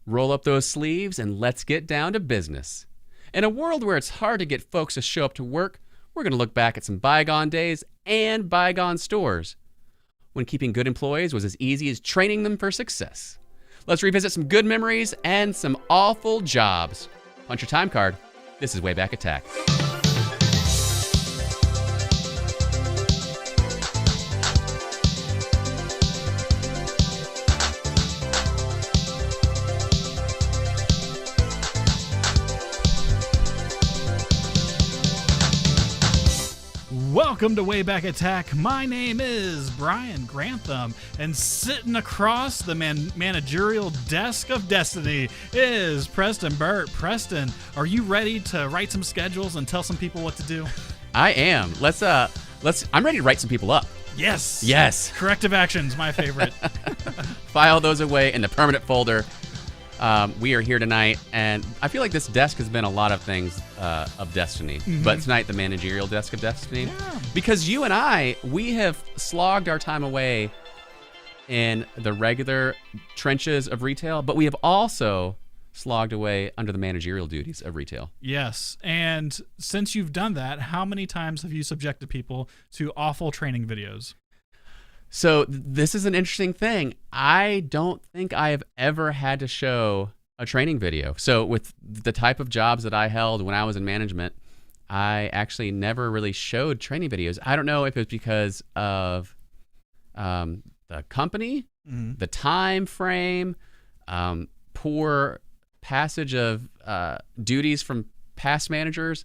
Roll up those sleeves and let's get down to business. In a world where it's hard to get folks to show up to work, we're going to look back at some bygone days and bygone stores when keeping good employees was as easy as training them for success. Let's revisit some good memories and some awful jobs. Punch your time card. This is Wayback Attack. Welcome to Wayback Attack. My name is Brian Grantham, and sitting across the managerial desk of destiny is Preston Burt. Preston, are you ready to write some schedules and tell some people what to do? I am. I'm ready to write some people up. Yes. Corrective actions, my favorite. File those away in the permanent folder. We are here tonight, and I feel like this desk has been a lot of things of destiny. But tonight, the managerial desk of destiny. Yeah. Because you and I, we have slogged our time away in the regular trenches of retail, but we have also slogged away under the managerial duties of retail. Yes, and since you've done that, how many times have you subjected people to awful training videos? So this is an interesting thing. I don't think I have ever had to show a training video. So with the type of jobs that I held when I was in management, I actually never really showed training videos. I don't know if it's because of the company, the time frame, poor passage of duties from past managers,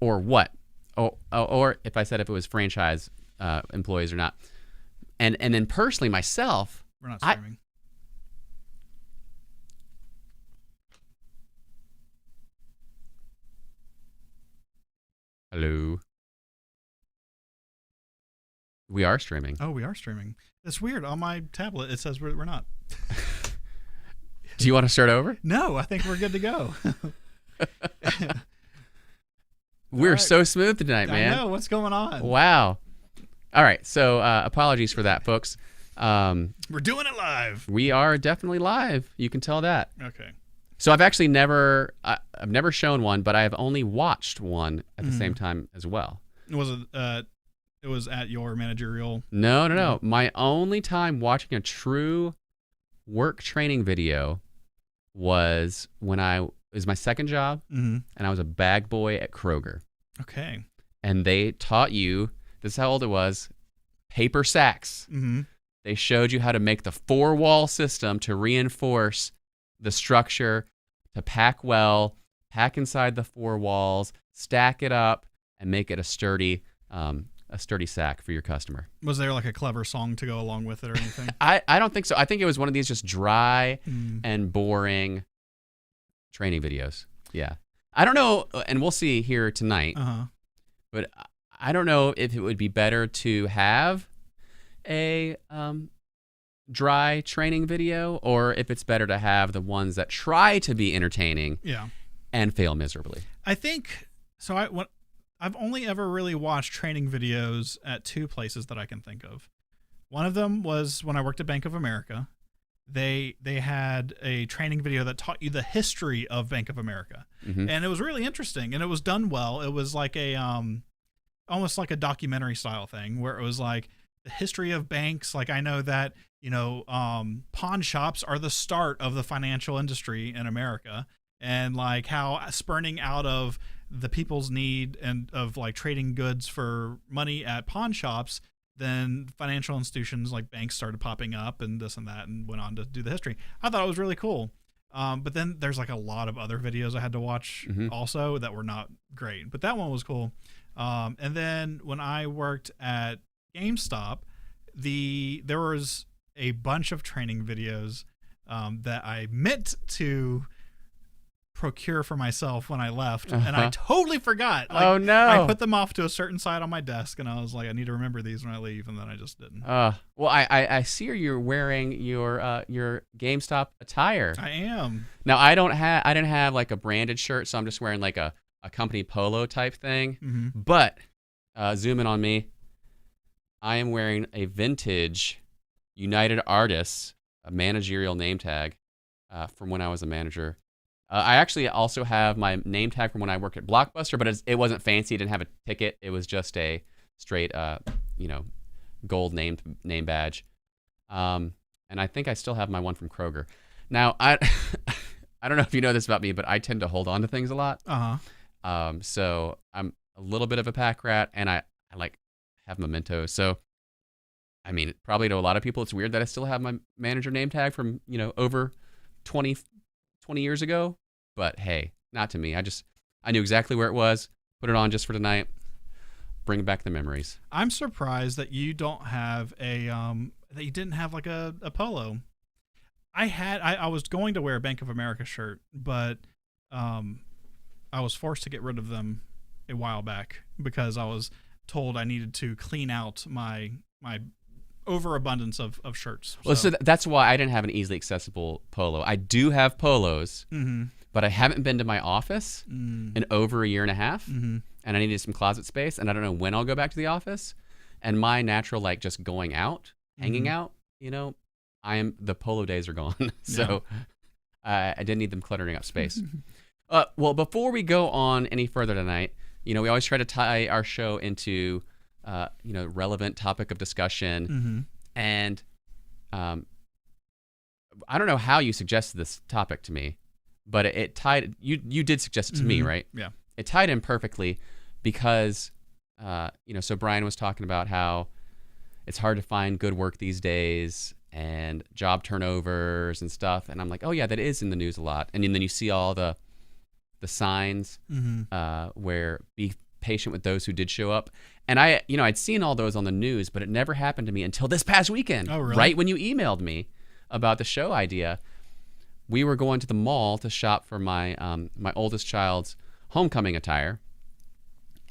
or what. Or if I said if it was franchise employees or not. And then personally, myself, we're not streaming. Hello. We are streaming. Oh, we are streaming. It's weird. On my tablet, it says we're not. Do you want to start over? No, I think we're good to go. We're so smooth tonight, man. I know. What's going on? Wow. All right, so apologies for that, folks. We're doing it live. We are definitely live. You can tell that. Okay. So I've actually never shown one, but I have only watched one at the same time as well. Was it? It was at your managerial. No. My only time watching a true work training video was when it was my second job, and I was a bag boy at Kroger. Okay. And they taught you. This is how old it was. Paper sacks. They showed you how to make the 4-wall system to reinforce the structure, to pack well, pack inside the 4 walls, stack it up, and make it a sturdy sack for your customer. Was there like a clever song to go along with it or anything? I don't think so. I think it was one of these just dry and boring training videos. Yeah. I don't know, and we'll see here tonight. But I don't know if it would be better to have a dry training video or if it's better to have the ones that try to be entertaining and fail miserably. I think so. I've only ever really watched training videos at 2 places that I can think of. One of them was when I worked at Bank of America. They had a training video that taught you the history of Bank of America, and it was really interesting, and it was done well. It was like a almost like a documentary style thing where it was like the history of banks. Like I know that, pawn shops are the start of the financial industry in America, and like how spurning out of the people's need and of like trading goods for money at pawn shops, then financial institutions like banks started popping up and this and that and went on to do the history. I thought it was really cool. But then there's like a lot of other videos I had to watch also that were not great, but that one was cool. And then when I worked at GameStop, there was a bunch of training videos that I meant to procure for myself when I left, and I totally forgot. Like, oh no! I put them off to a certain side on my desk, and I was like, I need to remember these when I leave, and then I just didn't. Well, I see you're wearing your GameStop attire. I am. Now I didn't have like a branded shirt, so I'm just wearing like a company polo type thing. Mm-hmm. But zoom in on me. I am wearing a vintage United Artists, a managerial name tag, from when I was a manager. I actually also have my name tag from when I worked at Blockbuster, but it wasn't fancy. It didn't have a ticket. It was just a straight, gold name badge. And I think I still have my one from Kroger. Now, I don't know if you know this about me, but I tend to hold on to things a lot. So I'm a little bit of a pack rat, and I like have mementos. So, I mean, probably to a lot of people, it's weird that I still have my manager name tag from, over 20 years ago. But hey, not to me. I knew exactly where it was, put it on just for tonight, bring back the memories. I'm surprised that you don't have that you didn't have like a polo. I was going to wear a Bank of America shirt, but I was forced to get rid of them a while back because I was told I needed to clean out my overabundance of shirts. Well, so that's why I didn't have an easily accessible polo. I do have polos, but I haven't been to my office in over a year and a half, and I needed some closet space, and I don't know when I'll go back to the office. And my natural, like, just going out, hanging out, the polo days are gone. So I didn't need them cluttering up space. Well, before we go on any further tonight, we always try to tie our show into, relevant topic of discussion. And I don't know how you suggested this topic to me, but it tied. You did suggest it to me, right? Yeah. It tied in perfectly because, so Brian was talking about how it's hard to find good work these days and job turnovers and stuff. And I'm like, oh yeah, that is in the news a lot. And then you see all the signs where be patient with those who did show up. And I'd seen all those on the news, but it never happened to me until this past weekend. Oh, really? Right when you emailed me about the show idea. We were going to the mall to shop for my my oldest child's homecoming attire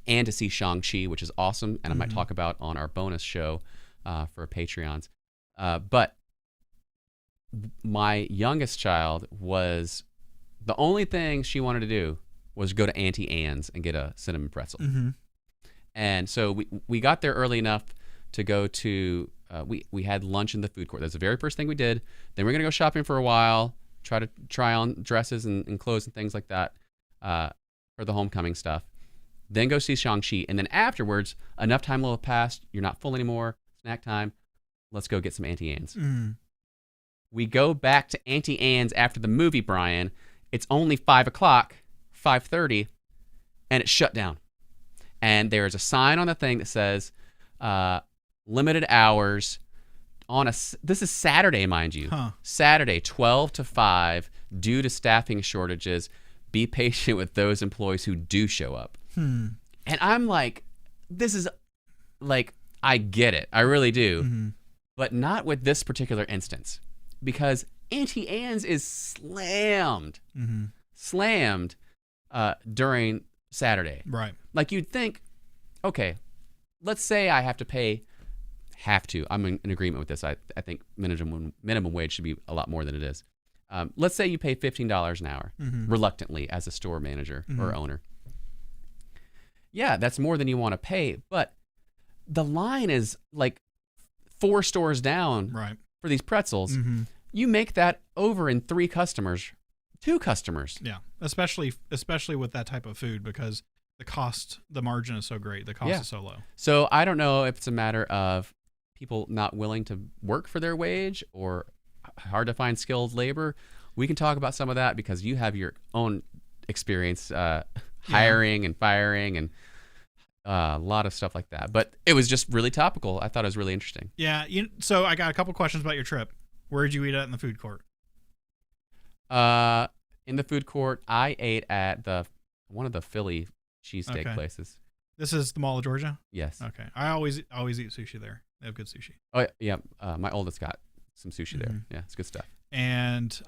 and to see Shang-Chi, which is awesome, and I might talk about on our bonus show for Patreons. But my youngest child was, the only thing she wanted to do was go to Auntie Anne's and get a cinnamon pretzel. And so we got there early enough to go to, we had lunch in the food court. That's the very first thing we did. Then we're going to go shopping for a while, try to try on dresses and clothes and things like that for the homecoming stuff. Then go see Shang-Chi. And then afterwards, enough time will have passed. You're not full anymore. Snack time. Let's go get some Auntie Anne's. We go back to Auntie Anne's after the movie, Brian. It's only 5 o'clock, 5:30, and it's shut down. And there is a sign on the thing that says limited hours on this is Saturday, mind you. Saturday, 12 to 5, due to staffing shortages. Be patient with those employees who do show up. And I'm like, this is like, I get it. I really do. But not with this particular instance, because Auntie Anne's is slammed during Saturday. Right. Like, you'd think, okay, let's say I have to pay, I'm in agreement with this. I think minimum wage should be a lot more than it is. Let's say you pay $15 an hour, reluctantly, as a store manager or owner. Yeah, that's more than you want to pay, but the line is like 4 stores down for these pretzels. You make that over in 2 customers. Yeah, especially with that type of food, because the margin is so great. The cost is so low. So I don't know if it's a matter of people not willing to work for their wage or hard to find skilled labor. We can talk about some of that because you have your own experience hiring and firing and a lot of stuff like that. But it was just really topical. I thought it was really interesting. Yeah. So I got a couple questions about your trip. Where did you eat at in the food court? In the food court, I ate at one of the Philly cheesesteak places. This is the Mall of Georgia? Yes. Okay. I always eat sushi there. They have good sushi. Oh yeah. My oldest got some sushi there. Yeah, it's good stuff. And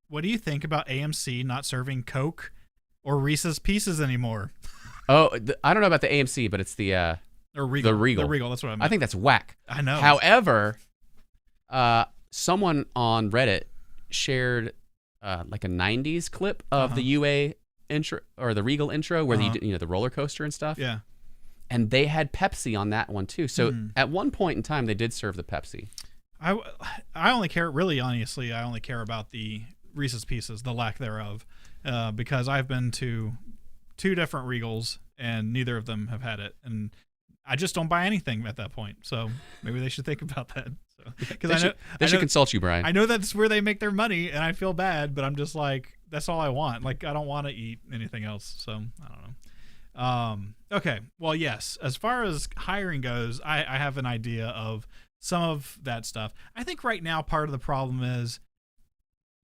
what do you think about AMC not serving Coke or Reese's Pieces anymore? Oh, I don't know about the AMC, but it's the Regal. The Regal. The Regal, that's what I meant. I think that's whack. I know. However, someone on Reddit shared like a 90s clip of the UA intro, or the Regal intro, where the roller coaster and stuff. Yeah. And they had Pepsi on that one too. So at one point in time, they did serve the Pepsi. I I only care, really honestly, I only care about the Reese's Pieces, the lack thereof, because I've been to 2 different Regals and neither of them have had it, and I just don't buy anything at that point. So maybe they should think about that. So, because they should consult you, Brian. I know that's where they make their money, and I feel bad, but I'm just like, that's all I want. Like, I don't want to eat anything else. So I don't know. Okay. Well, yes. As far as hiring goes, I have an idea of some of that stuff. I think right now part of the problem is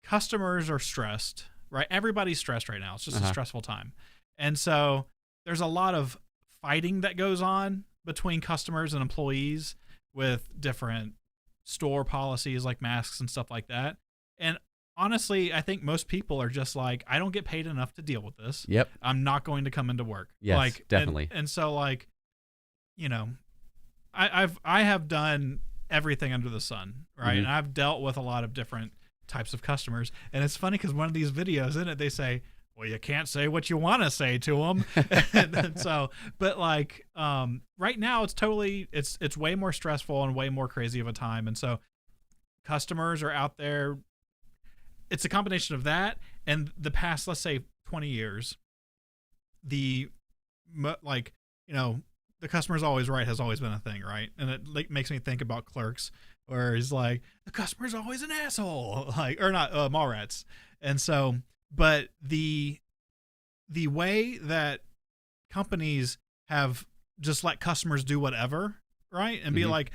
customers are stressed, right? Everybody's stressed right now. It's just a stressful time. And so there's a lot of fighting that goes on between customers and employees with different store policies like masks and stuff like that. And honestly, I think most people are just like, I don't get paid enough to deal with this. Yep. I'm not going to come into work. Yes, like, definitely. And so, like, you know, I have done everything under the sun, right? And I've dealt with a lot of different types of customers. And it's funny because one of these videos in it, they say, well, you can't say what you want to say to them. And so, but like, right now it's totally, it's way more stressful and way more crazy of a time. And so customers are out there. It's a combination of that and the past, let's say 20 years, the customer's always right has always been a thing, right? And it like makes me think about Clerks, where he's like, the customer's always an asshole, like, or not, Mallrats. And so, but the way that companies have just let customers do whatever, right? And be like,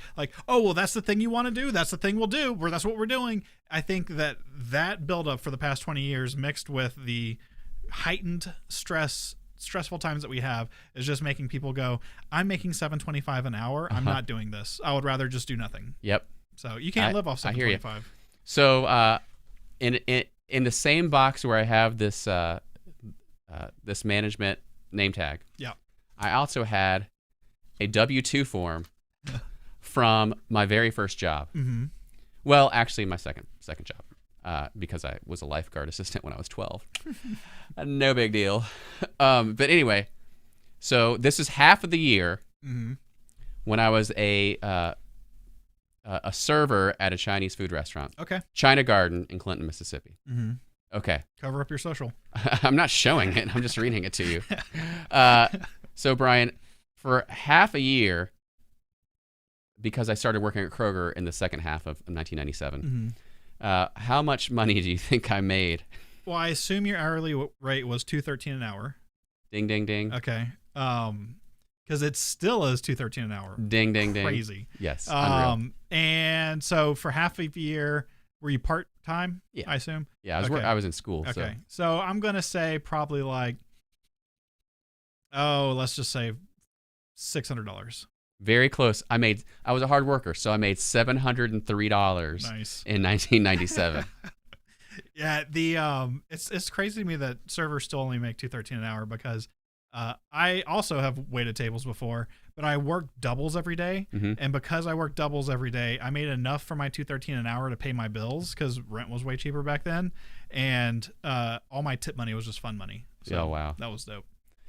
oh, well, that's the thing you want to do. That's the thing we'll do. That's what we're doing. I think that buildup for the past 20 years mixed with the heightened stressful times that we have is just making people go, I'm making $7.25 an hour. I'm not doing this. I would rather just do nothing. Yep. So you can't live off $7.25. I hear you. So in the same box where I have this this management name tag, yeah, I also had a W-2 form from my very first job. Well, actually, my second job, because I was a lifeguard assistant when I was 12. No big deal. But anyway, so this is half of the year when I was a server at a Chinese food restaurant. Okay. China Garden in Clinton, Mississippi. Okay. Cover up your social. I'm not showing it. I'm just reading it to you. So, Brian, for half a year, because I started working at Kroger in the second half of 1997, how much money do you think I made? Well, I assume your hourly rate was $2.13 an hour. Ding, ding, ding. Okay. Because it still is $2.13 an hour. Ding, ding, ding. Crazy. Yes. Unreal. And so for half of the year, were you part time? Yeah. I assume. Yeah, I was in school. Okay. So I'm gonna say probably like, let's just say $600. Very close. I was a hard worker, so I made $703 Nice. in 1997. Yeah, it's crazy to me that servers still only make $2.13 an hour because I also have waited tables before, but I worked doubles every day, and because I worked doubles every day, I made enough for my $2.13 an hour to pay my bills because rent was way cheaper back then, and all my tip money was just fun money. So oh wow, that was dope.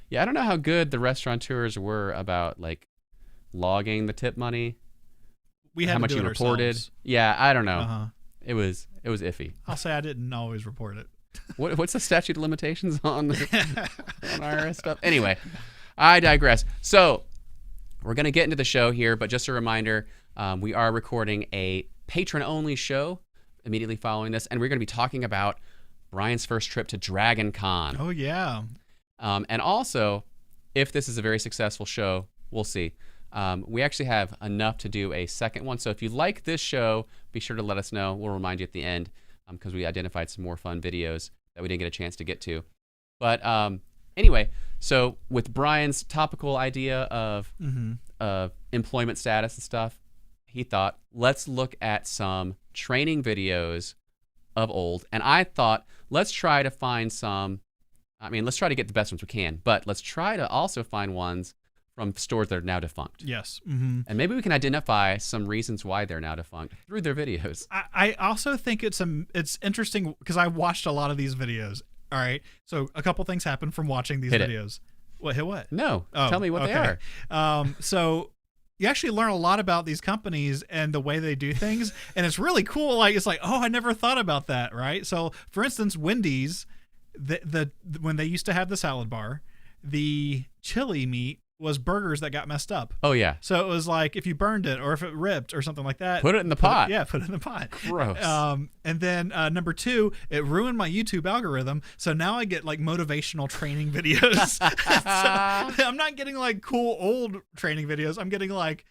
Yeah, I don't know how good the restaurateurs were about like logging the tip money. We had how to much do you it reported. Ourselves. Yeah, I don't know. Uh-huh. It was iffy. I'll say I didn't always report it. What's the statute of limitations on IRS stuff? Anyway, I digress. So we're going to get into the show here, but just a reminder, we are recording a patron-only show immediately following this, and we're going to be talking about Brian's first trip to Dragon Con. Oh, yeah. And also, if this is a very successful show, we'll see. We actually have enough to do a second one. So if you like this show, be sure to let us know. We'll remind you at the end because we identified some more fun videos that we didn't get a chance to get to. But anyway, so with Brian's topical idea of employment status and stuff, he thought, let's look at some training videos of old. And I thought, let's try to find let's try to get the best ones we can, but let's try to also find ones from stores that are now defunct. Yes. And maybe we can identify some reasons why they're now defunct through their videos. I also think it's interesting because I watched a lot of these videos. All right. So a couple things happened from watching these videos. Hit what? No. Tell me what they are. So you actually learn a lot about these companies and the way they do things, and it's really cool. Like it's like, oh, I never thought about that, right? So, for instance, Wendy's, when they used to have the salad bar, the chili meat was burgers that got messed up. Oh yeah. So it was like if you burned it or if it ripped or something like that. Put it in the pot. Put it in the pot. Gross. And then number 2, it ruined my YouTube algorithm. So now I get like motivational training videos. So I'm not getting like cool old training videos. I'm getting like,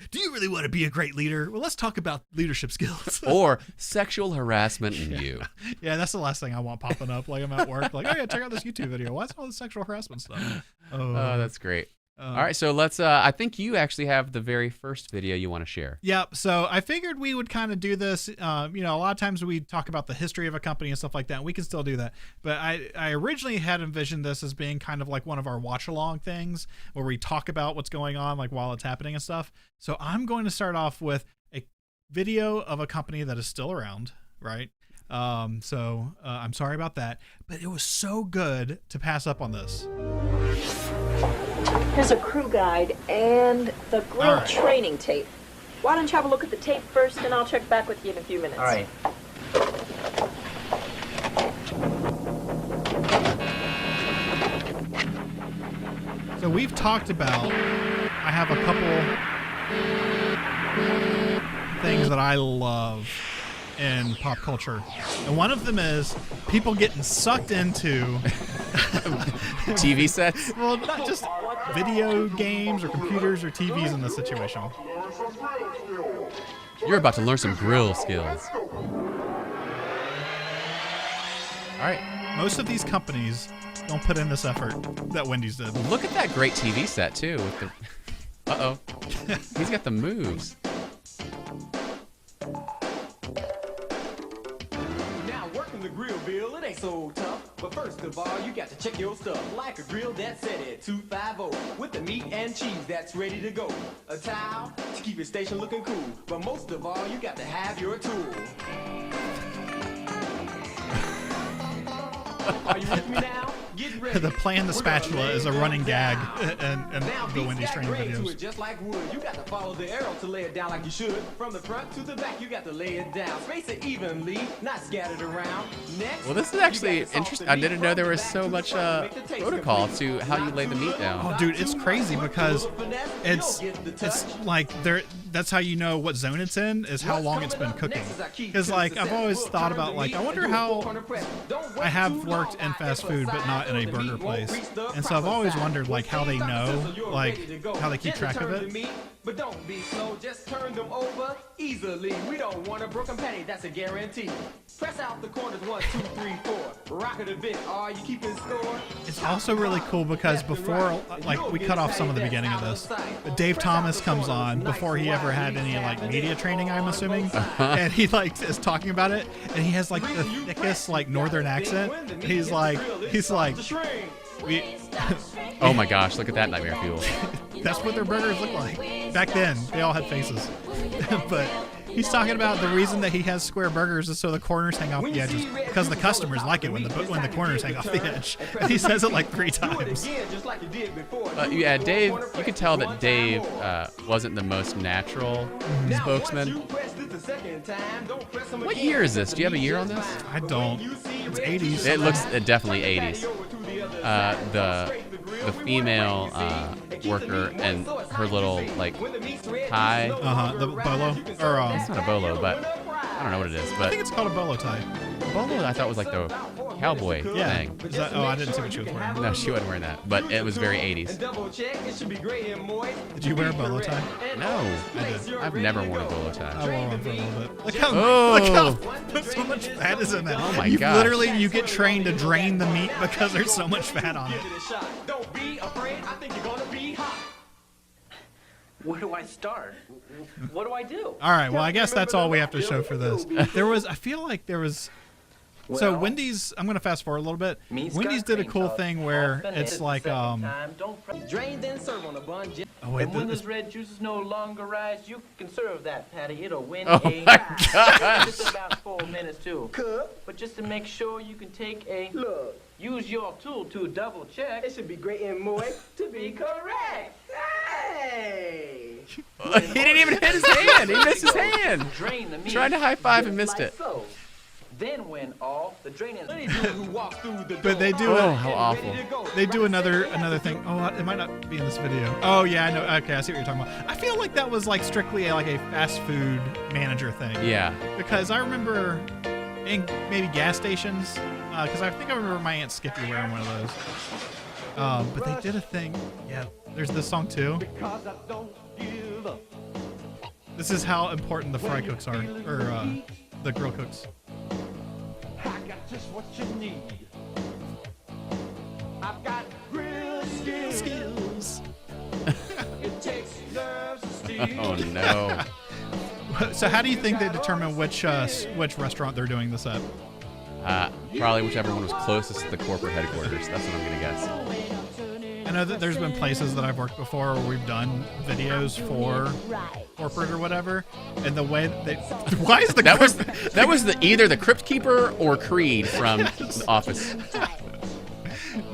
do you really want to be a great leader? Well, let's talk about leadership skills. Or sexual harassment in you. Yeah, that's the last thing I want popping up. Like I'm at work, like, oh yeah, check out this YouTube video. What's all this sexual harassment stuff? Oh, that's great. All right, so let's. I think you actually have the very first video you want to share. Yeah, so I figured we would kind of do this. A lot of times we talk about the history of a company and stuff like that. And we can still do that, but I originally had envisioned this as being kind of like one of our watch along things where we talk about what's going on, like while it's happening and stuff. So I'm going to start off with a video of a company that is still around, right? I'm sorry about that, but it was so good to pass up on this. Here's a crew guide and the grill training tape. Why don't you have a look at the tape first, and I'll check back with you in a few minutes. All right. So we've talked about, I have a couple things that I love in pop culture. And one of them is people getting sucked into TV sets? well, not just video games or computers or TVs in this situation. You're about to learn some grill skills. All right. Most of these companies don't put in this effort that Wendy's did. Look at that great TV set too. With the... Uh-oh. He's got the moves. Now working the grill, Bill, it ain't so tough. But first of all, you got to check your stuff. Like a grill that's set at 250 with the meat and cheese that's ready to go. A towel to keep your station looking cool. But most of all, you got to have your tool. Are you with me now? Get ready. The playing the spatula is a running gag in Now the Wendy's that training grain to videos. it just like wood. You got to follow the arrow to lay it down like you should. From the front to the back, you got to lay it down. Space it evenly, not scattered around. Next, Well, this is actually interesting. I didn't know there was so much protocol to how you lay the meat down. Oh, dude, it's crazy because it's like there. That's how you know what zone it's in, is how long it's been cooking. Because like I've always thought about like I wonder how I have worked in fast food but not in a burger place, and so I've always wondered like how they know, like how they keep track of it. But don't be slow, just turn them over easily. We don't want a broken patty, that's a guarantee. Press out the corners 1, 2, 3, 4. Rock it a bit, are you keeping score? It's also really cool because before, like, we cut off some of the beginning of this, but Dave Thomas comes on before he ever had any like media training, I'm assuming, and he like is talking about it, and he has like the thickest like northern accent. He's like, Oh my gosh, look at that nightmare fuel. that's what their burgers look like. Back then, they all had faces, but. He's talking about the reason that he has square burgers is so the corners hang off the edges, because the customers like it when the corners hang off the edge. And he says it like 3 times. Yeah, Dave, you could tell that Dave wasn't the most natural spokesman. What year is this? Do you have a year on this? I don't. It's 80s. It looks definitely 80s. The female worker and her little like tie. The bolo. Or It's not a bolo, but I don't know what it is. I But think it's called a bolo tie. bolo, I thought was like the cowboy Yeah. thing. Is that, I didn't see what she was wearing. No, she wasn't wearing that, but it was very 80s. Did you wear a bolo tie? No, I did. I've never worn a bolo I tie. wore one for a little bit. Look Oh. how so much fat is in that. Oh my you gosh. Literally, you get trained to drain the meat because there's so much fat on it. Don't be afraid, I think you're gonna be hot. Where do I start? What do I do? All right. Well, I guess that's all we have to show for this. I feel like there was. So Well, Wendy's, I'm going to fast forward a little bit. meat's Wendy's got did a cream cool sauce. thing where Often it's like, second oh time, don't press- Drain then serve on a bun. wait, And when this, those red juices no longer rise, you can serve that patty. It'll win Oh a my prize. gosh. Just about 4 minutes too. Cook, But just to make sure you can take a look, use your tool to double check. it should be great and moist to be correct. Hey! He didn't even hit his hand. He missed his hand. Drain the meat. Trying to high five and missed like it. So. Then when all the draining. But they do Oh, how awful. They do another thing. Oh, it might not be in this video. Oh yeah, I know. Okay, I see what you're talking about. I feel like that was like strictly like a fast food manager thing. Yeah. Because I remember in maybe gas stations, because I think I remember my Aunt Skippy wearing one of those. But they did a thing. Yeah, there's this song too. This is how important the fry cooks are, or the grill cooks. I got just what you need. I've got grill skills. It takes nerves to steal. Oh no. So how do you think they determine which restaurant they're doing this at? Probably whichever one was closest to the corporate headquarters. That's what I'm gonna guess. I know that there's been places that I've worked before where we've done videos for corporate or whatever, and the way that they why is the That was either the Crypt Keeper or Creed from The Office.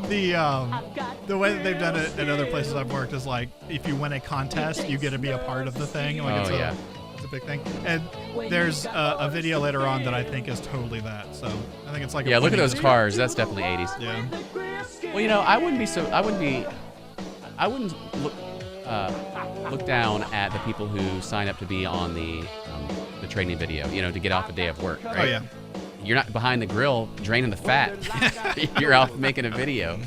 The way that they've done it at other places I've worked is like if you win a contest, you get to be a part of the thing. Like Oh, yeah. It's a big thing. And there's a video later on that I think is totally that. So I think it's like Yeah, look at those cars. That's definitely 80s. Yeah. Well, you know, I wouldn't look down at the people who sign up to be on the training video, you know, to get off a day of work, right? Oh yeah. You're not behind the grill draining the fat. You're out making a video.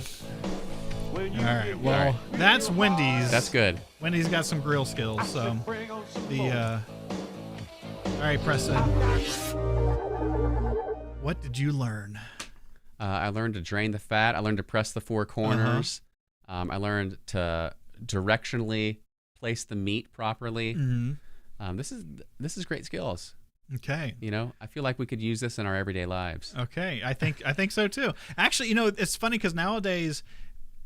All right. Well, that's Wendy's. That's good. Wendy's got some grill skills. So all right, Preston. What did you learn? I learned to drain the fat. I learned to press the four corners. I learned to directionally place the meat properly. Mm-hmm. This is great skills. Okay. You know, I feel like we could use this in our everyday lives. Okay, I think so too. Actually, you know, it's funny because nowadays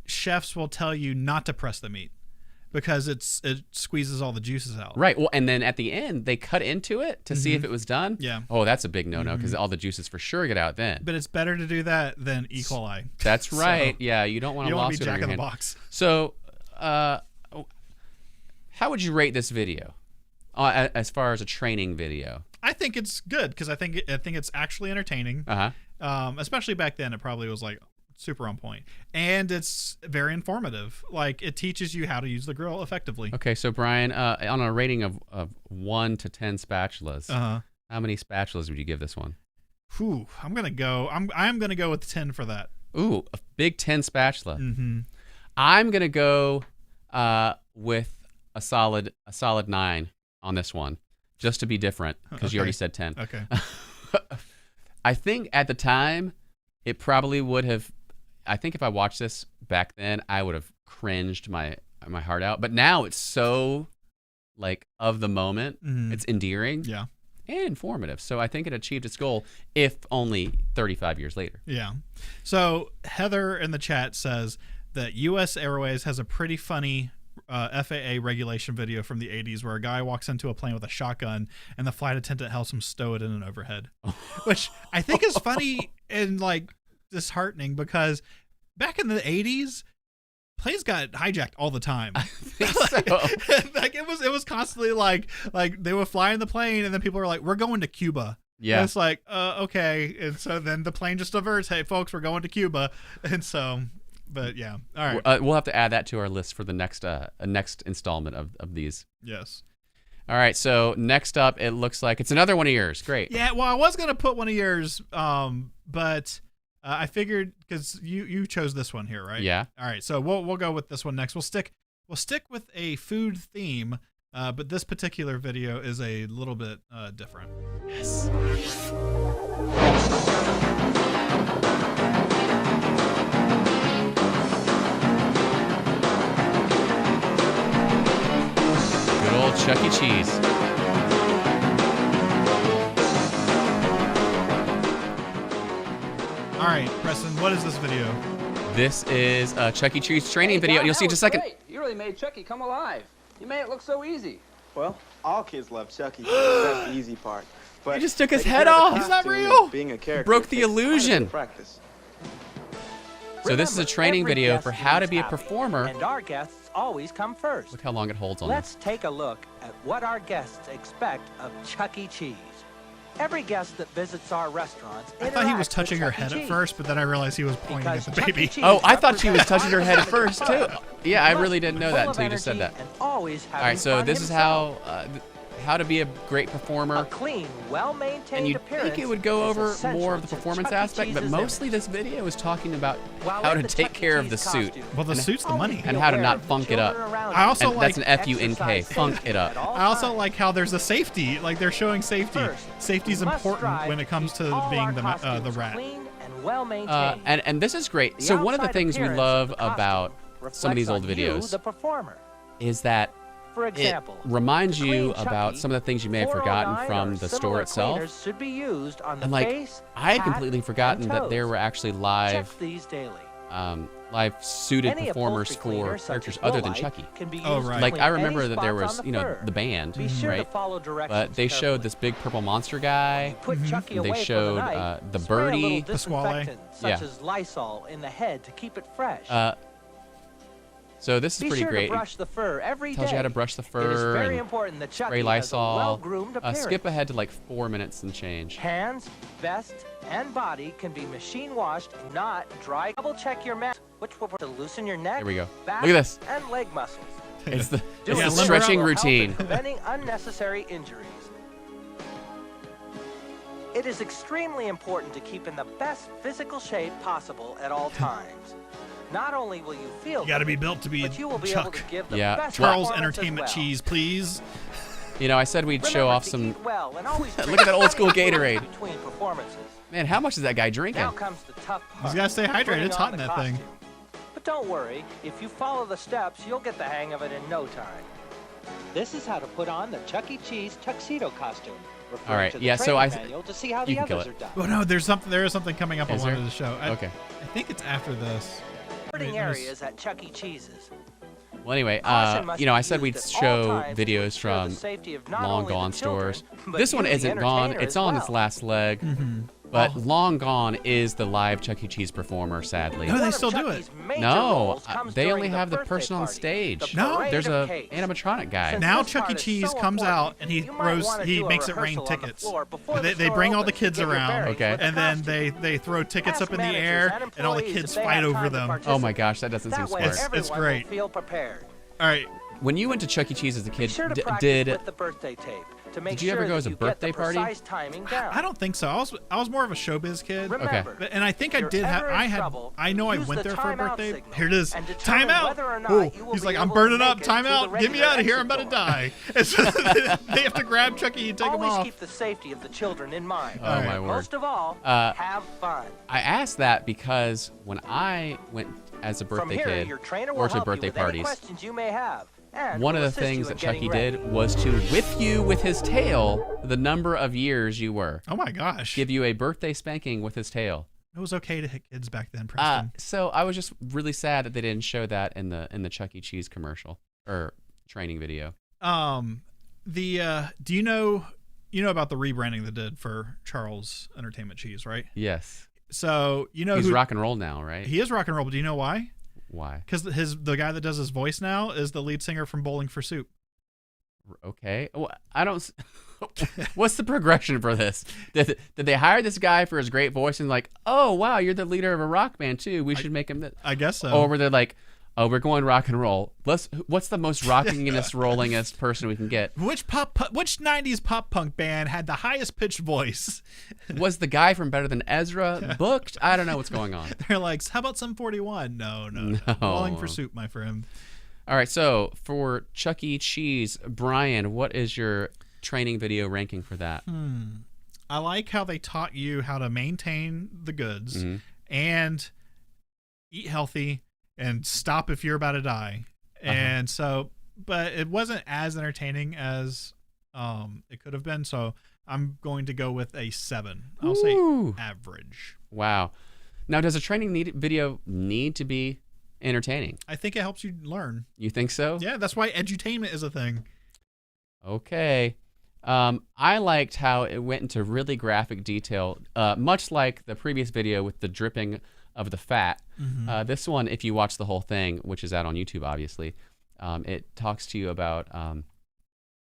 chefs will tell you not to press the meat because it squeezes all the juices out. Right. Well, and then at the end they cut into it to see if it was done. Yeah. Oh, that's a big no-no because all the juices for sure get out then. But it's better to do that than E. coli. That's right. So, yeah, you don't want you to don't want to lawsuit be on Jack your in the hand. Box. So, how would you rate this video as far as a training video? I think it's good because I think it's actually entertaining. Especially back then, it probably was like super on point, and it's very informative. Like it teaches you how to use the grill effectively. Okay, so Brian, on a rating of 1 to 10 spatulas, how many spatulas would you give this one? Whew, I'm gonna go with 10 for that. Ooh, a big 10 spatula. Mm-hmm. I'm gonna go with a solid 9 on this one, just to be different because you already said 10. Okay. I think at the time, it probably would have. I think if I watched this back then, I would have cringed my heart out. But now it's so like of the moment. Mm-hmm. It's endearing. Yeah. And informative. So I think it achieved its goal, if only 35 years later. Yeah. So Heather in the chat says that U.S. Airways has a pretty funny FAA regulation video from the 80s where a guy walks into a plane with a shotgun and the flight attendant helps him stow it in an overhead, which I think is funny and like disheartening because back in the 80s, planes got hijacked all the time. I think so. Like it was constantly like they would fly in the plane and then people were like, "We're going to Cuba." Yeah. And it's like, okay. And so then the plane just averts, "Hey folks, we're going to Cuba." And so, but yeah. All right. We'll have to add that to our list for the next installment of these. Yes. All right. So next up, it looks like it's another one of yours. Great. Yeah. Well, I was gonna put one of yours, but I figured because you chose this one here, right? Yeah. All right. So we'll go with this one next. We'll stick with a food theme, but this particular video is a little bit different. Yes. Good old Chuck E. Cheese. All right, Preston, what is this video? This is a Chuck E. Cheese training video. You'll see in just a second. Great. You really made Chucky come alive. You made it look so easy. Well, all kids love Chucky. That's the easy part. But He just took his taking head care of the off. He's not costume real. and Being a character Broke the takes quite a bit of illusion. Practice. So this is a training Remember, video every for guest how to leaves be a happy, performer. And our guests always come first. Look how long it holds on Let's this. take a look at what our guests expect of Chuck E. Cheese. Every guest that visits our restaurants I thought he was interacts touching with her Chuck E. head at Cheese. first, but then I realized he was pointing Because at the Chuck E. baby. Cheese Oh, I thought she was represents touching her head at first too. Yeah, I Must really be didn't know full that of until you just said energy that. and always All having right, so fun this is himself. how to be a great A performer. clean, well-maintained And you'd appearance think it would go is over essential more of the to performance Chuck E. aspect, but Cheese's mostly image. this video is talking about While how in to the take Chuck E. care of the Cheese suit. costume, Well, the suit's the money. And how to Be not aware of the funk it up. children around I you. also And that's an like F-U-N-K, Exercise funk safely it up. at all I also times. like how there's the safety. Like they're showing safety. First, Safety's we must important strive when it comes keep to all being our the costumes rat. clean and well-maintained. And this is great. The So one of the outside things we appearance love of the costume about some of these old reflects on you, videos the performer. is that For it example, reminds to you clean about Chucky, some of the things you may have forgotten 409 from or the store similar itself. cleaners should be used on the And like, face, I had hat, completely and forgotten that there toes. were actually live, Check these daily. live suited Any performers upholstery for cleaner, such characters as other than Woolite, Chucky. can be Oh, used to right. Like clean I any remember that there spots was, on the fur. the band, Be sure to right? follow directions But they showed carefully. this big purple monster guy. Put Chucky And they away showed, for the night. the Spray a little birdie. Pasquale. disinfectant, such Yeah. as Lysol, in the head to keep it fresh. So this is Be pretty sure great. to brush the fur every day. Tells you how to brush the It is fur very and important that Chucky spray has a Lysol. well-groomed appearance. Skip ahead to like 4 minutes and change. Hands, vest, and body can be machine washed, not dry. Double check your mat, which will to loosen your neck, Here we go. back, Look at this. and leg muscles. It's the, Do it's it the limber stretching up. will help in routine. preventing unnecessary injuries. It is extremely important to keep in the best physical shape possible at all times. Not only will you feel You got to be good, built to be but you will be able Chuck. to give the Yeah. best Charles performance as Entertainment well. Cheese, please. You know, I said we'd show Remember off to some. eat well and always Look drink at that old school plenty of fluid Gatorade. between performances. Man, how much is that guy drinking? Now comes the tough part. gotta stay hydrated. putting It's on hot in the that thing. costume. But don't worry, if you follow the steps, you'll get the hang of it in no time. This is how to put on the Chuck E. Cheese tuxedo costume. Refer All right, to the yeah, so training manual to see how you the can kill others it. are done. Oh no, there is something coming up I Is there? wanted to show. Okay. I think it's after this. Sporting Wait, there's- areas at Chuck E. Cheese's. Well, anyway, Caution must you know, be I said we'd used at all show times to videos ensure the from safety of not long only the gone children, stores. but This one you, the isn't gone. entertainer, It's as on well. its last leg. But long gone is the live Chuck E. Cheese performer, sadly. No, they One of still do Chucky's it. major No, roles comes they during only have the birthday person on party, stage. the No, parade There's of a cakes. animatronic guy. Since Now this Chuck E. part is Cheese so comes out important, and he you might wanna he do a makes it rain rehearsal on the tickets. floor before the They store bring all the opens to kids get your around, bearings Okay. with the and then costume. they throw tickets Ask up in the managers air, and and all the employees kids if they fight have over time to them. participate. Oh my gosh, that doesn't seem That way smart. It's everyone great. will feel prepared. All right, When you went to Chuck E. Cheese as a Be kid, sure to practice did with the birthday tape to make did you ever sure go that as a you get birthday the party? precise timing down. I don't think so. I was more of a showbiz kid. Remember, But- And I think I if you're did have. ever in I had. trouble, I know I use went the there for a timeout birthday. signal Here it is. and Time determine out. whether or not Oh, you will he's be like, I'm able to burning make up. it Time through the out. Get me regular out of here. I'm exit about to door. die. And so they have to grab Chucky and take him Always off. keep the safety of the children in mind. Oh my word. Most of all, Uh, have fun. I asked that because when I went as a From birthday here, kid your trainer will or to help birthday you with any parties, questions you may have. And one of will the assist things you that in Chucky getting ready. did was to whip you with his tail the number of years you were. Oh my gosh. Give you a birthday spanking with his tail. It was okay to hit kids back then, Preston. So I was just really sad that they didn't show that in the Chuck E. Cheese commercial or training video. Do you know about the rebranding they did for Charles Entertainment Cheese, right? Yes. So you know He's who rock and roll now, right? he is rock and roll, but do you know why? Why? Because the guy that does his voice now is the lead singer from Bowling for Soup. Okay. Well, I don't. What's the progression for this? Did they hire this guy for his great voice and like, oh wow, you're the leader of a rock band too. We should make him this. I guess so. Or were they like, oh, we're going rock and roll. What's the most rockingest, rollingest person we can get? Which 90s pop punk band had the highest pitched voice? Was the guy from Better Than Ezra booked? I don't know what's going on. They're like, how about some 41? No. Bowling for Soup, my friend. All right, so for Chuck E. Cheese, Brian, what is your training video ranking for that? I like how they taught you how to maintain the goods and eat healthy and stop if you're about to die. And so, but it wasn't as entertaining as it could have been. So I'm going to go with a 7. I'll say average. Wow. Now, does a training video need to be entertaining? I think it helps you learn. You think so? Yeah, that's why edutainment is a thing. Okay. I liked how it went into really graphic detail, much like the previous video with the dripping of the fat. This one, if you watch the whole thing, which is out on YouTube, obviously, it talks to you about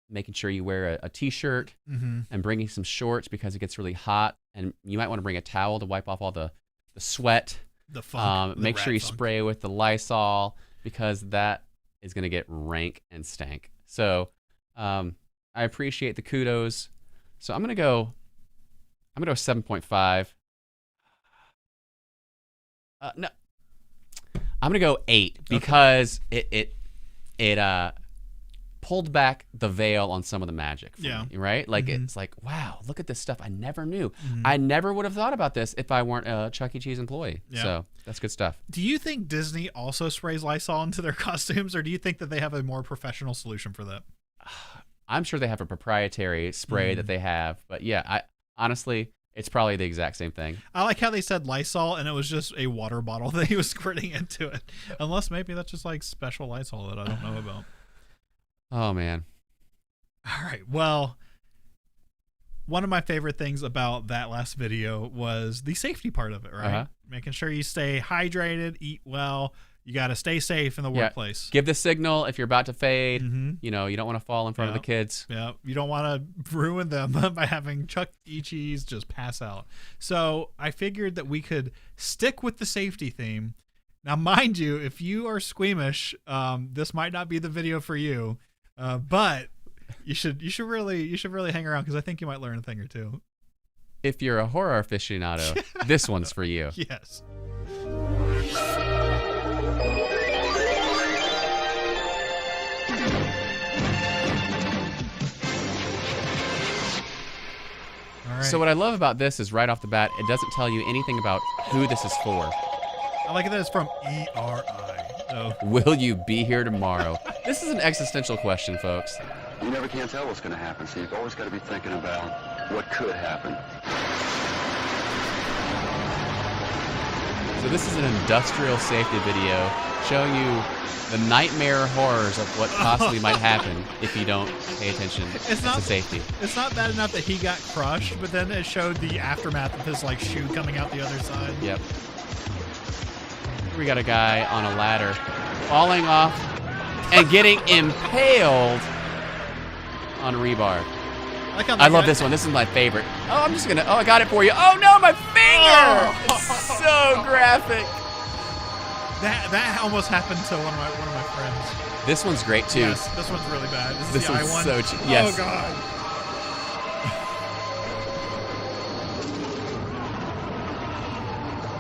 making sure you wear a t-shirt and bringing some shorts because it gets really hot, and you might want to bring a towel to wipe off all the sweat. The funk. Make sure you funk. spray with the Lysol because that is going to get rank and stank. So I appreciate the kudos. So I'm going to go 7.5. No, I'm going to go 8 because it pulled back the veil on some of the magic for me, right? Like it's like, wow, look at this stuff I never knew. I never would have thought about this if I weren't a Chuck E. Cheese employee. So that's good stuff. Do you think Disney also sprays Lysol into their costumes, or do you think that they have a more professional solution for that? I'm sure they have a proprietary spray that they have, but yeah, honestly, it's probably the exact same thing. I like how they said Lysol and it was just a water bottle that he was squirting into it. Unless maybe that's just like special Lysol that I don't know about. Oh, man. All right. Well, one of my favorite things about that last video was the safety part of it, right? Making sure you stay hydrated, eat well. You got to stay safe in the workplace. Give the signal if you're about to fade. You know, you don't want to fall in front of the kids. Yeah. You don't want to ruin them by having Chuck E. Cheese just pass out. So I figured that we could stick with the safety theme. Now, mind you, if you are squeamish, this might not be the video for you. But you should really hang around because I think you might learn a thing or two. If you're a horror aficionado, this one's for you. Yes. All right. So what I love about this is right off the bat, it doesn't tell you anything about who this is for. I like that it's from ERI. So. Will you be here tomorrow? This is an existential question, folks. You never can tell what's going to happen, so you've always got to be thinking about what could happen. So this is an industrial safety video showing you the nightmare horrors of what possibly might happen if you don't pay attention to safety. It's not bad enough that he got crushed, but then it showed the aftermath of his like shoe coming out the other side. Yep. We got a guy on a ladder falling off and getting impaled on rebar. I love this one. This is my favorite. Oh, I got it for you. Oh no, my finger! It's so graphic. That almost happened to one of my friends. This one's great too. Yes, this one's really bad. This is the one's eye one. So yes. Oh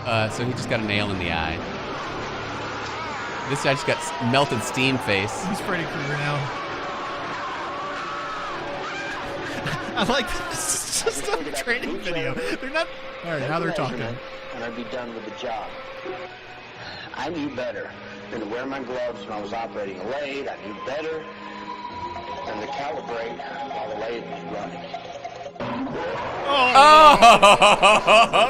god. So he just got a nail in the eye. This guy just got melted steam face. He's Freddy Krueger now. I like this. It's just a training video. They're not. All right, now they're talking. And I'd be done with the job. I knew better than to wear my gloves when I was operating a lathe. I knew better than to calibrate while the lathe was running. Oh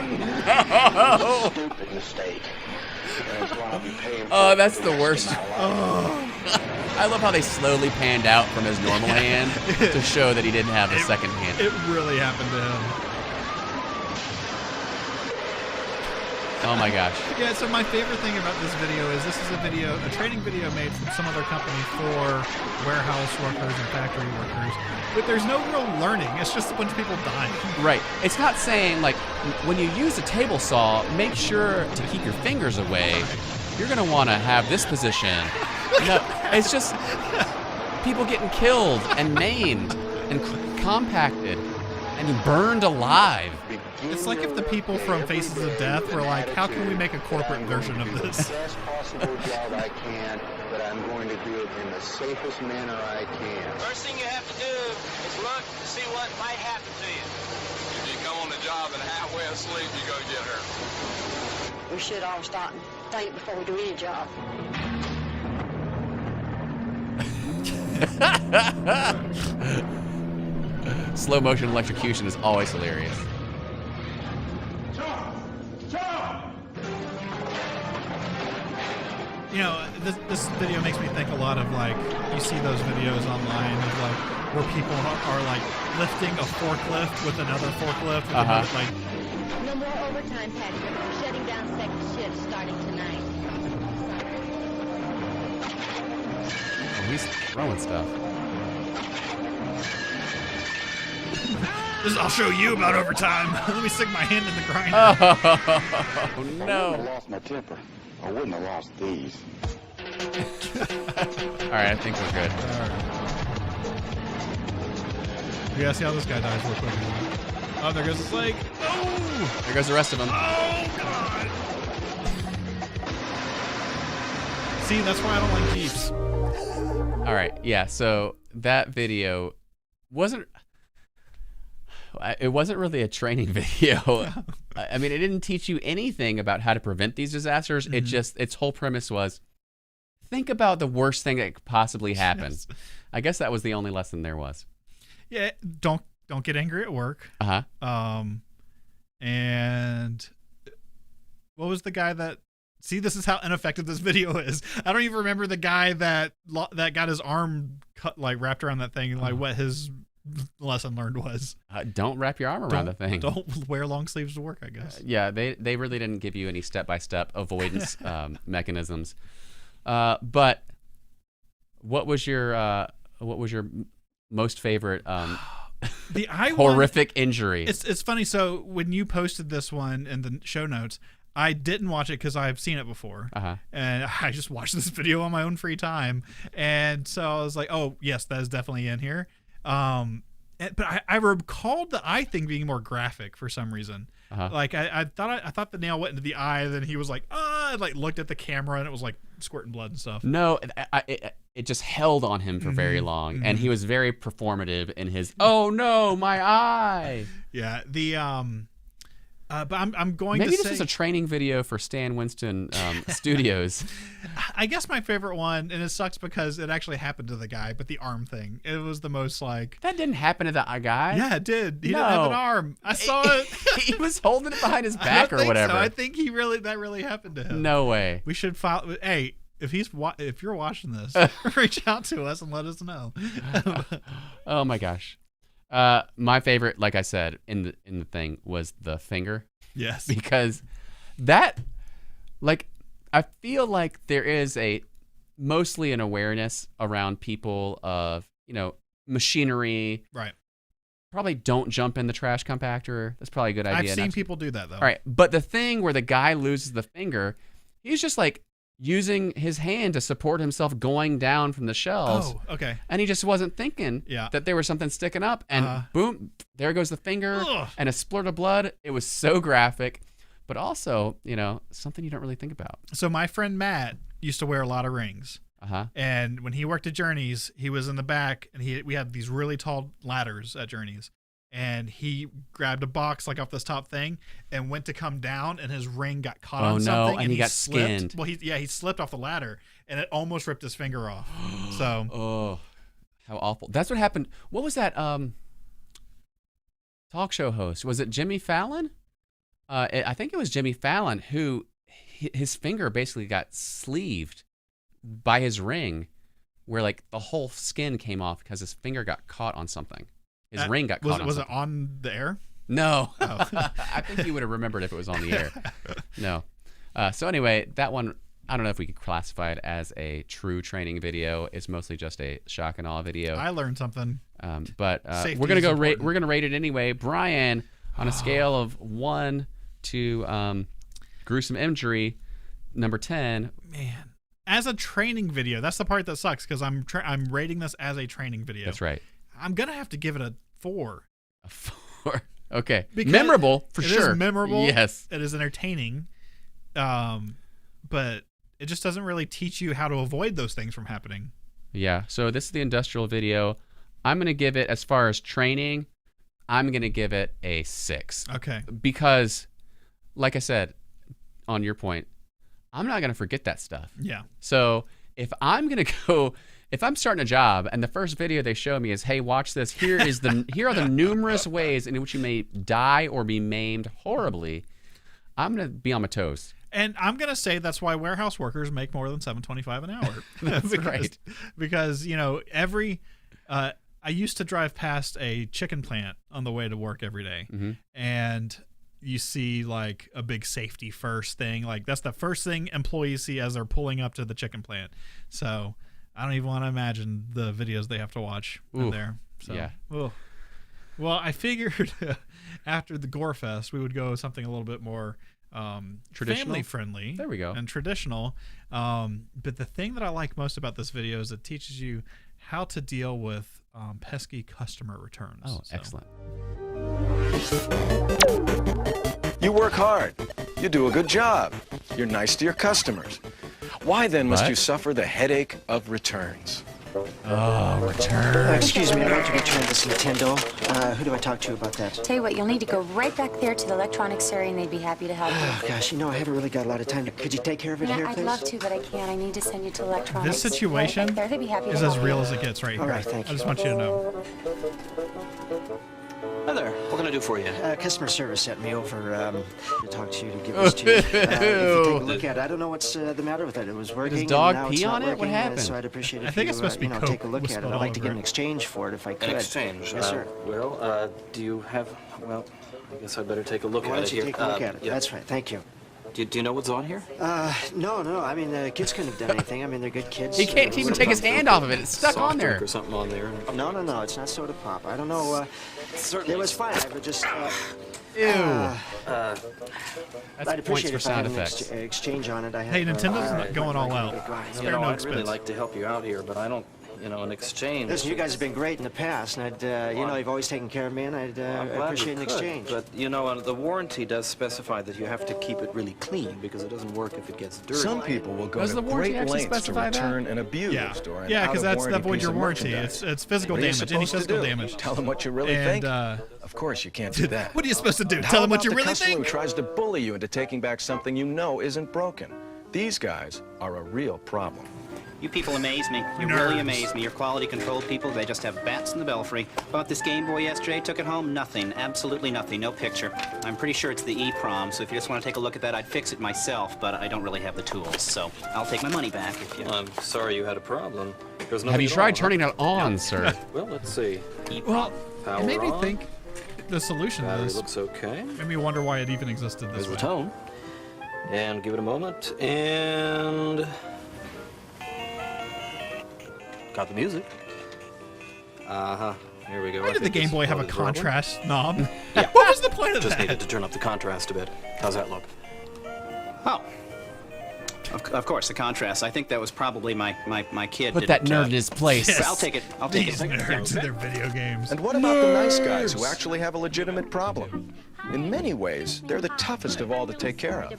no! Stupid mistake. Oh, that's the worst. I love how they slowly panned out from his normal hand to show that he didn't have a second hand. It really happened to him. Oh my gosh. Yeah, so my favorite thing about this video is this is a training video made from some other company for warehouse workers and factory workers. But there's no real learning. It's just a bunch of people dying. Right. It's not saying, like, when you use a table saw, make sure to keep your fingers away. You're going to want to have this position. No, it's just people getting killed and maimed and compacted and burned alive. It's like if the people from Faces of Death were like, how can we make a corporate version of this? The best possible job I can, but I'm going to do it in the safest manner I can. First thing you have to do is look to see what might happen to you. If you come on the job and halfway asleep, you're going to get hurt. We should all start and think before we do any job. Slow motion electrocution is always hilarious. You know, this video makes me think a lot of, like, you see those videos online of, like, where people are like, lifting a forklift with another forklift. With another, like, No more overtime, Patty. We're shutting down second shift. shift starting tonight. Oh, he's throwing stuff. I'll show you about overtime. Let me stick my hand in the grinder. Oh, I wouldn't no. have lost my temper. I wouldn't have lost these. All right, I think we're good. We gotta see how this guy dies real quick. Oh, there goes his leg. Oh! There goes the rest of them. Oh, God. See, that's why I don't like Jeeps. All right, yeah, so that video wasn't really a training video. I mean, it didn't teach you anything about how to prevent these disasters. It just, its whole premise was, think about the worst thing that could possibly happen. Yes. I guess that was the only lesson there was. Yeah, don't get angry at work. And what was the guy that? See, this is how ineffective this video is. I don't even remember the guy that got his arm cut, like wrapped around that thing, and like what his lesson learned was. Don't wrap your arm around the thing. Don't wear long sleeves to work, I guess. Yeah, they really didn't give you any step-by-step avoidance mechanisms. But what was your most favorite the eye horrific injury? It's funny. So when you posted this one in the show notes, I didn't watch it because I've seen it before, and I just watched this video on my own free time, and so I was like, "Oh, yes, that is definitely in here." But I recalled the eye thing being more graphic for some reason. Like I thought the nail went into the eye, then he was like, and like looked at the camera, and it was like squirting blood and stuff. No, it just held on him for very long, and he was very performative in his. Oh no, my eye! Yeah, but I'm going maybe to this say is a training video for Stan Winston Studios. I guess my favorite one, and it sucks because it actually happened to the guy, but the arm thing. It was the most like... That didn't happen to the guy. Yeah, it did. He didn't have an arm. I saw it. He was holding it behind his back or whatever. So. I think that really happened to him. No way. We should file... Hey, if you're watching this, reach out to us and let us know. Oh my gosh. My favorite, like I said, in the thing was the finger. Yes. Because that, like, I feel like there is mostly an awareness around people of, machinery. Right. Probably don't jump in the trash compactor. That's probably a good idea. I've seen people do that, though. All right. But the thing where the guy loses the finger, he's just like using his hand to support himself going down from the shelves. Oh, okay. And he just wasn't thinking that there was something sticking up. And boom, there goes the finger and a splurt of blood. It was so graphic, but also, something you don't really think about. So my friend Matt used to wear a lot of rings. And when he worked at Journeys, he was in the back, and we had these really tall ladders at Journeys. And he grabbed a box like off this top thing and went to come down, and his ring got caught on something. And he got slipped. skinned. Well, he slipped off the ladder, and it almost ripped his finger off. So, oh, how awful! That's what happened. What was that talk show host? Was it Jimmy Fallon? I think it was Jimmy Fallon who his finger basically got sleeved by his ring, where like the whole skin came off because his finger got caught on something. His ring got caught on Was something. it on the air? No. Oh. I think you would have remembered if it was on the air. No. So anyway, that one, I don't know if we could classify it as a true training video. It's mostly just a shock and awe video. I learned something. But we're gonna go rate. We're gonna rate it anyway. Brian, on a scale of 1 to gruesome injury, number 10. Man, as a training video, that's the part that sucks because I'm rating this as a training video. That's right. I'm gonna have to give it a 4. A 4. Okay. Because memorable for sure. It is memorable. Yes. It is entertaining. But it just doesn't really teach you how to avoid those things from happening. Yeah. So this is the industrial video. I'm gonna give it, as far as training, I'm gonna give it a 6. Okay. Because, like I said, on your point, I'm not gonna forget that stuff. Yeah. So if I'm starting a job and the first video they show me is, hey, watch this. Here are the numerous ways in which you may die or be maimed horribly. I'm gonna be on my toes. And I'm gonna say that's why warehouse workers make more than $7.25 an hour. That's right. Because I used to drive past a chicken plant on the way to work every day, and you see like a big safety first thing. Like that's the first thing employees see as they're pulling up to the chicken plant. So I don't even want to imagine the videos they have to watch in there. So, yeah. Well, I figured after the Gore Fest, we would go something a little bit more family friendly. There we go. And traditional. But the thing that I like most about this video is it teaches you how to deal with pesky customer returns. Oh, excellent. You work hard. You do a good job. You're nice to your customers. Why then must you suffer the headache of returns? Oh, return. Excuse me, I'd like to return this Nintendo. Who do I talk to about that? Tell you what, you'll need to go right back there to the electronics area and they'd be happy to help you. Oh, gosh, you know, I haven't really got a lot of time. Could you take care of it here, I'd please? love to, but I can't. I need to send you to electronics. This situation right there. They'd be happy is to as help real you. as it gets right here. All right, thank you. I just want you to know. Hi there. What can I do for you? Customer service sent me over to talk to you to give this to you. If you take a look at it, I don't know what's the matter with it. It was working. Does dog and now pee it's not on it? What working, happened? So I'd appreciate it I if think you, it's supposed to be Coke take a look at it. spilled I'd like to all get over an it. exchange for it if I could. An exchange? Yes, sir. Well, do you have... Well, I guess I'd better take a look Why at don't it you here. take a look at it? Yeah. That's right. Thank you. Do you know what's on here? No. I mean, the kids couldn't have done anything. I mean, they're good kids. He can't even take his hand off of it. It's stuck on there. Or something on there. No. It's not soda pop. I don't know. Certainly. It was fine. I would just. Ew. I'd That's points appreciate for if I had sound an effects. exchange on it. I have, Hey, Nintendo's not going all out. You know, I'd really like to help you out here, but I don't... You know, an exchange... Listen, you guys have been great in the past, and I'd, you know, you've always taken care of me, and I'd appreciate an exchange. But, you know, the warranty does specify that you have to keep it really clean because it doesn't work if it gets dirty. Some people will go Does to the warranty great actually lengths to specify that? return an abused or an Yeah, because that out-of-warranty voids piece your of warranty. merchandise. It's physical What are you damage. Any supposed to physical do? damage. Tell them what you really And, think? Of course you can't do that. What are you supposed to do? And Tell how them what about you the really customer think? who tries to bully you into taking back something you know isn't broken? These guys are a real problem. You people amaze me. You really amaze me. Your quality control people, they just have bats in the belfry. Bought this Game Boy yesterday, took it home, nothing. Absolutely nothing. No picture. I'm pretty sure it's the EEPROM, so if you just want to take a look at that, I'd fix it myself, but I don't really have the tools, so I'll take my money back if you... I'm sorry you had a problem. There's Have you tried turning it on, sir? Well, let's see. Well, Power it made me on. think the solution Battery is... looks okay. Made me wonder why it even existed this There's way. the tone. And give it a moment, and... Got the music. Uh-huh. Here we go. Why did the Game Boy have a contrast knob? Yeah. What was the point of Just that? needed to turn up the contrast a bit. How's that look? Oh. Of course, the contrast. I think that was probably my kid. Put that nerd in his place. Yes. I'll take it. I'll take These it. nerds and their video games. And what about the nice guys who actually have a legitimate problem? In many ways, they're the toughest of all to take care of.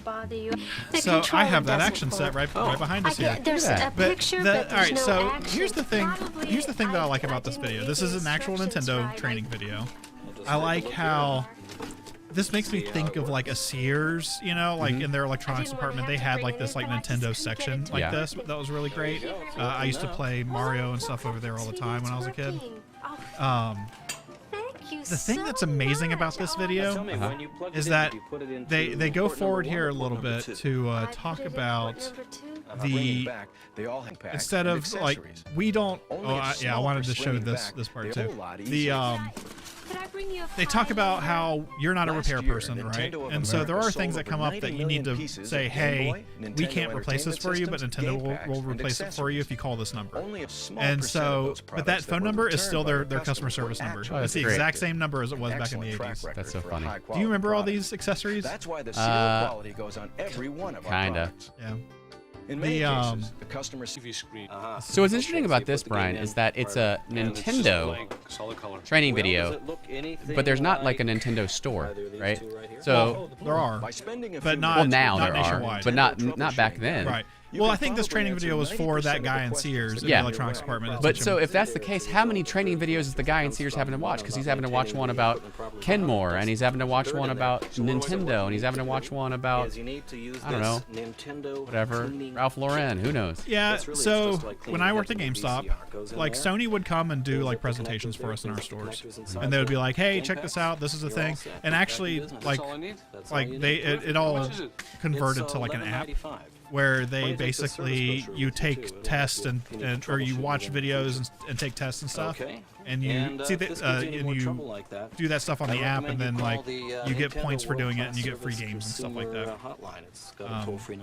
So I have that action set right behind us here. There's a picture, but all right, there's so no action. here's the thing. Here's the thing that I like about this video. This is an actual Nintendo training video. I like how this makes me think of like a Sears, you know, like in their electronics department, they had like this like Nintendo section like this. That was really great. I used to play Mario and stuff over there all the time when I was a kid. The thing that's amazing about this video is that they go forward here a little bit to talk about the instead of like we don't. Oh, yeah, I wanted to show this part too. They talk about how you're not a repair person, right? And so there are things that come up that you need to say, hey, we can't replace this for you, but Nintendo will replace it for you if you call this number. And so, but that phone number is still their customer service number. Oh, it's the great. exact same number as it was back in the 80s. That's so funny. Do you remember all these accessories? That's why the serial quality goes on every one of our Kinda. products. Yeah. In many cases, the customer TV screen. So what's interesting about this, Brian, is that it's a Nintendo training video, but there's not like a Nintendo store, right? So there are, but not well now not there nationwide. are, but not back then. Right. Well, I think this training video was for that guy in Sears in the electronics department. But so if that's the case, how many training videos is the guy in Sears having to watch? Because he's having to watch one about Kenmore, and he's having to watch one about Nintendo, and he's having to watch one about, I don't know, whatever, Ralph Lauren, who knows? Yeah, so when I worked at GameStop, like Sony would come and do like presentations for us in our stores, and they would be like, "Hey, check this out. This is the thing." And actually, like it all converted to like an app where they basically you take tests and or you watch videos and take tests and stuff, and you see that and you do that stuff on the app, and then like you get points for doing it, and you get free games and stuff like that.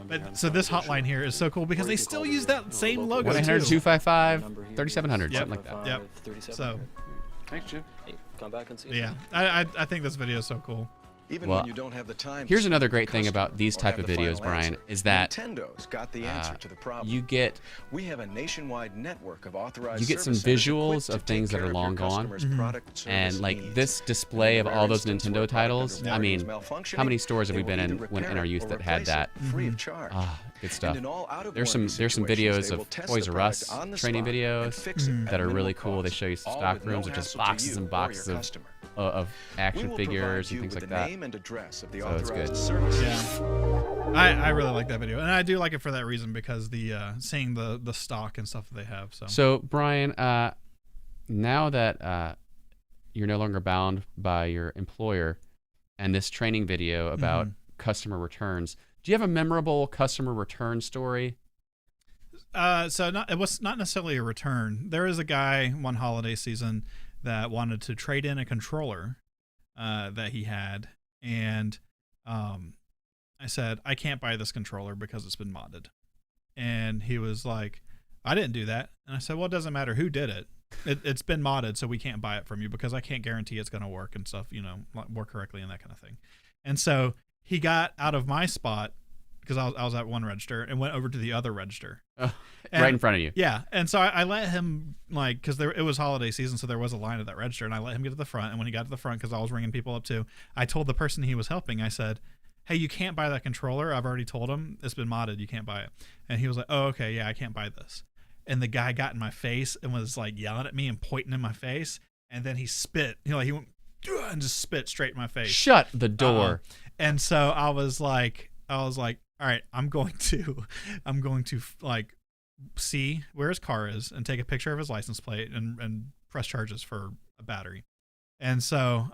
But so this hotline here is so cool because they still use that same logo. 1-800-255-3700, something like that. Yep. So. Thanks, Jim. Hey, come back and see. Yeah, I think this video is so cool. Even well, when you don't have the time. Here's another great thing about these type of videos, Brian, is that Nintendo's got the answer to the problem. We have a nationwide network of authorized. You get some visuals of things that are long gone, and like this display of all those Nintendo titles. I mean, how many stores have we been in in our youth that had that? Free of charge. Good stuff. There's some videos of Toys R Us training videos that are really cool. They show you some stock rooms of just boxes and boxes of action figures and things like that. So it's good. Yeah, I really like that video, and I do like it for that reason because seeing the stock and stuff that they have. So Brian, now that you're no longer bound by your employer, and this training video about customer returns, do you have a memorable customer return story? It was not necessarily a return. There was a guy one holiday season that wanted to trade in a controller that he had, and I said, I can't buy this controller because it's been modded. And he was like, I didn't do that. And I said, well, it doesn't matter who did it. It's been modded, so we can't buy it from you because I can't guarantee it's going to work and stuff, work correctly and that kind of thing. And so he got out of my spot because I was at one register and went over to the other register. Right in front of you. Yeah. And so I let him, because it was holiday season, so there was a line at that register, and I let him get to the front. And when he got to the front, because I was ringing people up too, I told the person he was helping, I said, hey, you can't buy that controller. I've already told him it's been modded. You can't buy it. And he was like, oh, okay, yeah, I can't buy this. And the guy got in my face and was like yelling at me and pointing in my face. And then he spit. He went and just spit straight in my face. Shut the door. And so I was like, all right, I'm going to like see where his car is and take a picture of his license plate and press charges for a battery. And so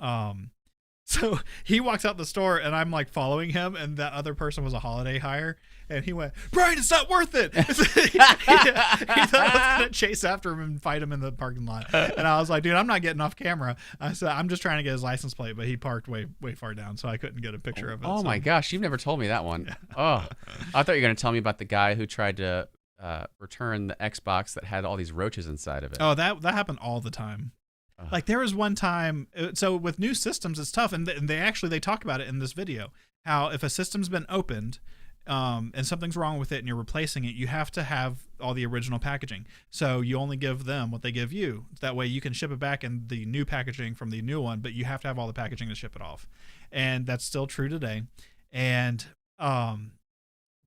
so he walks out the store and I'm like following him, and that other person was a holiday hire, and he went, Brian, it's not worth it. he thought I was gonna chase after him and fight him in the parking lot. And I was like, dude, I'm not getting off camera. I said, I'm just trying to get his license plate, but he parked way far down, so I couldn't get a picture of it. Oh my gosh, you've never told me that one. Yeah. Oh, I thought you were gonna tell me about the guy who tried to return the Xbox that had all these roaches inside of it. Oh, that happened all the time. Like there was one time, so with new systems it's tough, and they talk about it in this video, how if a system's been opened and something's wrong with it and you're replacing it, you have to have all the original packaging. So you only give them what they give you. That way you can ship it back in the new packaging from the new one, but you have to have all the packaging to ship it off. And that's still true today. And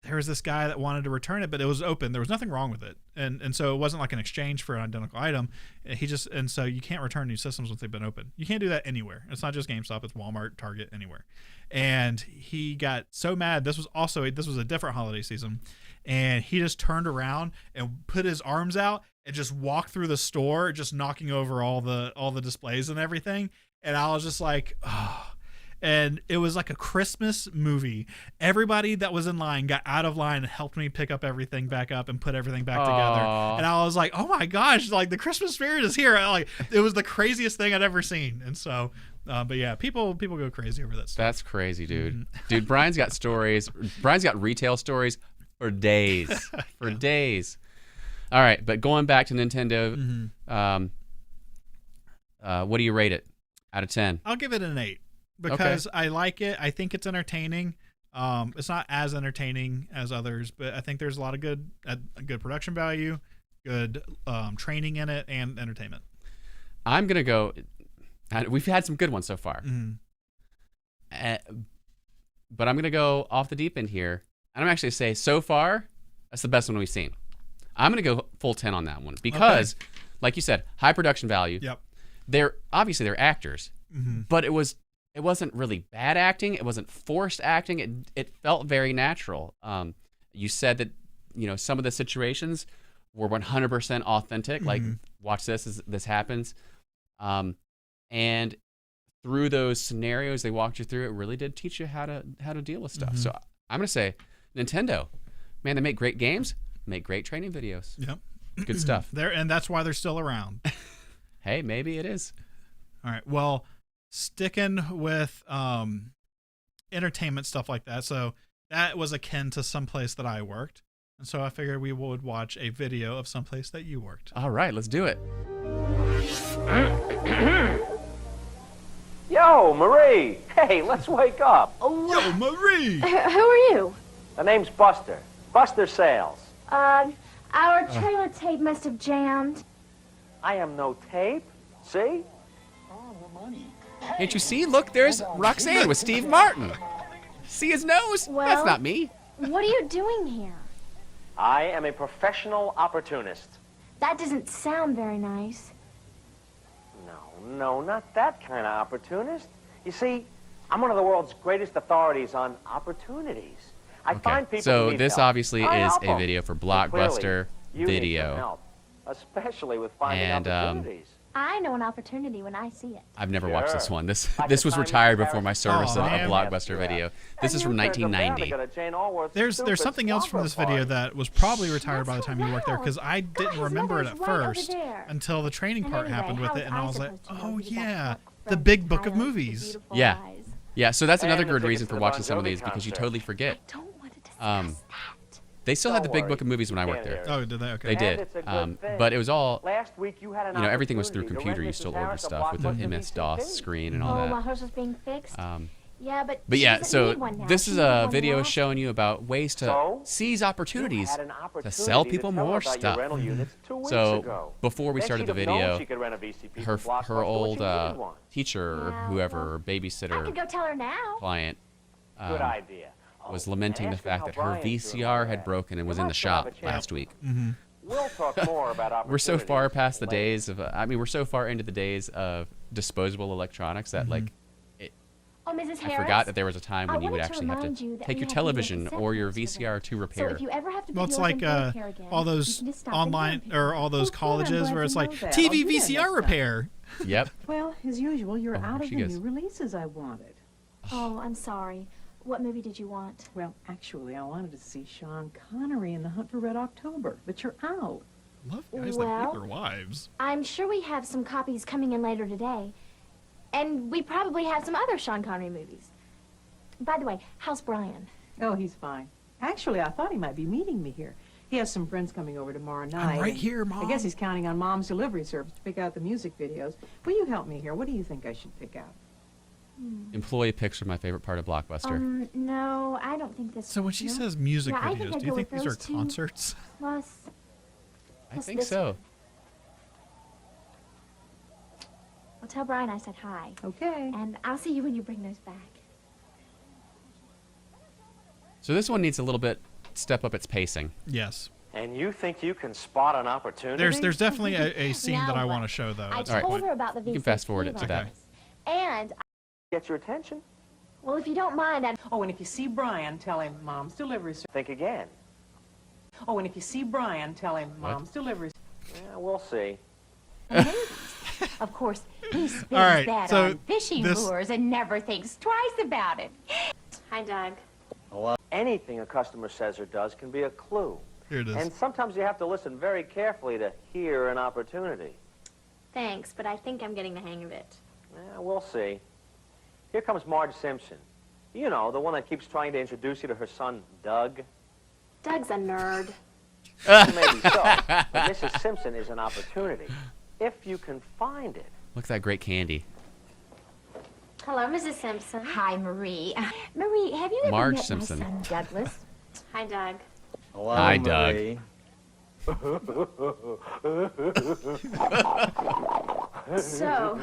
there was this guy that wanted to return it, but it was open. There was nothing wrong with it. And so it wasn't like an exchange for an identical item. And so you can't return new systems once they've been open. You can't do that anywhere. It's not just GameStop, it's Walmart, Target, anywhere. And he got so mad. This was a different holiday season. And he just turned around and put his arms out and just walked through the store, just knocking over all the displays and everything. And I was just like, oh. And it was like a Christmas movie. Everybody that was in line got out of line and helped me pick up everything back up and put everything back together. And I was like, oh my gosh, like the Christmas spirit is here. It was the craziest thing I'd ever seen. And so, but yeah, people go crazy over that stuff. That's crazy, dude. Dude, Brian's got stories. Brian's got retail stories for days. For days. All right, but going back to Nintendo, what do you rate it out of 10? I'll give it an 8. Because I like it. I think it's entertaining. It's not as entertaining as others, but I think there's a lot of good production value, good training in it, and entertainment. I'm going to go, we've had some good ones so far. But I'm going to go off the deep end here. And I'm actually say, so far, that's the best one we've seen. I'm going to go full 10 on that one because, like you said, high production value. Yep. They're actors, but it wasn't really bad acting. It wasn't forced acting. It felt very natural. You said that, some of the situations were 100% authentic. Like, watch this as this happens. And through those scenarios they walked you through, it really did teach you how to deal with stuff. So I'm going to say, Nintendo, Man, they make great games, make great training videos. Yep. Good stuff. And that's why they're still around. Hey, maybe it is. All right. Well, sticking with entertainment stuff like that. So that was akin to someplace that I worked. And so I figured we would watch a video of someplace that you worked. All right, let's do it. Yo, Marie. Hey, let's wake up. Yo, Marie. Who are you? The name's Buster. Buster Sales. Our trailer tape must have jammed. I am no tape. See? Can't you see? Look, there's Roxanne with Steve Martin. See his nose? Well, that's not me. What are you doing here? I am a professional opportunist. That doesn't sound very nice. No, not that kind of opportunist. You see, I'm one of the world's greatest authorities on opportunities. I find people who so need this help. obviously I is help a 'em. video for But clearly, Blockbuster you need some Video. help, especially with finding And, opportunities. I know an opportunity when I see it. I've never watched this Sure. one. This Like this the was time retired you before my married- service Oh, of man. Blockbuster Video. This is from 1990. There's something else from this video that was probably retired by the time you worked there, because I didn't remember it at first until the training part happened with it, and I was like, oh yeah, the big book of movies. Yeah. Yeah, so that's another And the good tickets reason to for the watching Bon some of Jovi these, because you concert. totally forget. Don't want to discuss They still had the Don't big worry. book of movies when I worked there. Oh, did they? Okay. They did. And it's a good thing. But it was all, Last week you had an everything was through opportunity to computer. rent You Mrs. still order Harris a stuff with the Blockbuster MS-DOS VCD. screen and Oh, all while that. hers was being fixed? Yeah, but But she yeah, doesn't so need one now. this She is needed a one video now. showing you about ways to So, seize opportunities had an to opportunity sell to people tell her more about your stuff. rental units 2 weeks So ago. before we Then started the she'd have known video, she could rent a VCP her from Blockbuster her when old she needed one. teacher or Yeah, whoever, well, or I babysitter could go tell her now. client Good idea. was Oh, lamenting and the ask her fact how that her Brian's doing VCR all had that. broken and was You in the must still have shop a chance. last week. We'll talk more about opportunities. We're so far past the later. days of, we're so far into the days of disposable electronics that like, Oh, Mrs. Harris. I forgot that there was a time I when you would wanted to actually have remind you to that take we your have television video or your cassettes for VCR to So repair. if you ever have to Well, put it's yours in like daycare again, all you those can just stop online and or all those colleges where it's like TV VCR repair. Yep. Well, as usual, you're Oh, out here of she the goes. new releases I wanted. Oh, I'm sorry. What movie did you want? Well, actually, I wanted to see Sean Connery in The Hunt for Red October, but you're out. Love guys Well, that beat their wives. I'm sure we have some copies coming in later today. And we probably have some other Sean Connery movies. By the way, how's Brian? Oh, he's fine. Actually, I thought he might be meeting me here. He has some friends coming over tomorrow night. right and here, Mom. I guess he's counting on Mom's delivery service to pick out the music videos. Will you help me here? What do you think I should pick out? Employee picks are my favorite part of Blockbuster. No, I don't think this. So when she no? says music Yeah, I videos, think I'd do you go think with these are those two. concerts? Plus, I plus think this so. one. I'll tell Brian I said hi. Okay. And I'll see you when you bring those back. So this one needs a little bit step up its pacing. Yes. And you think you can spot an opportunity? There's definitely a scene that I Now want to what? show though. I at some told point. her about the VCP You can fast forward it to that. virus. And, Get your attention. well, if you don't mind, I'd... Oh, and if you see Brian, tell him Mom's delivery service. Think again. Oh, and if you see Brian, tell him What? Mom's delivery. Yeah, we'll see. Of course, he spends All right, that so on fishing this- lures and never thinks twice about it. Hi, Doug. Anything a customer says or does can be a clue. Here it is. And sometimes you have to listen very carefully to hear an opportunity. Thanks, but I think I'm getting the hang of it. Yeah, we'll see. Here comes Marge Simpson. You know, the one that keeps trying to introduce you to her son, Doug. Doug's a nerd. Maybe so, but Mrs. Simpson is an opportunity, if you can find it. Look at that great candy. Hello, Mrs. Simpson. Hi, Marie. Marie, have you ever Marge met Simpson. my son, Douglas? Hi, Doug. Hello, Hi, Doug. Marie. So,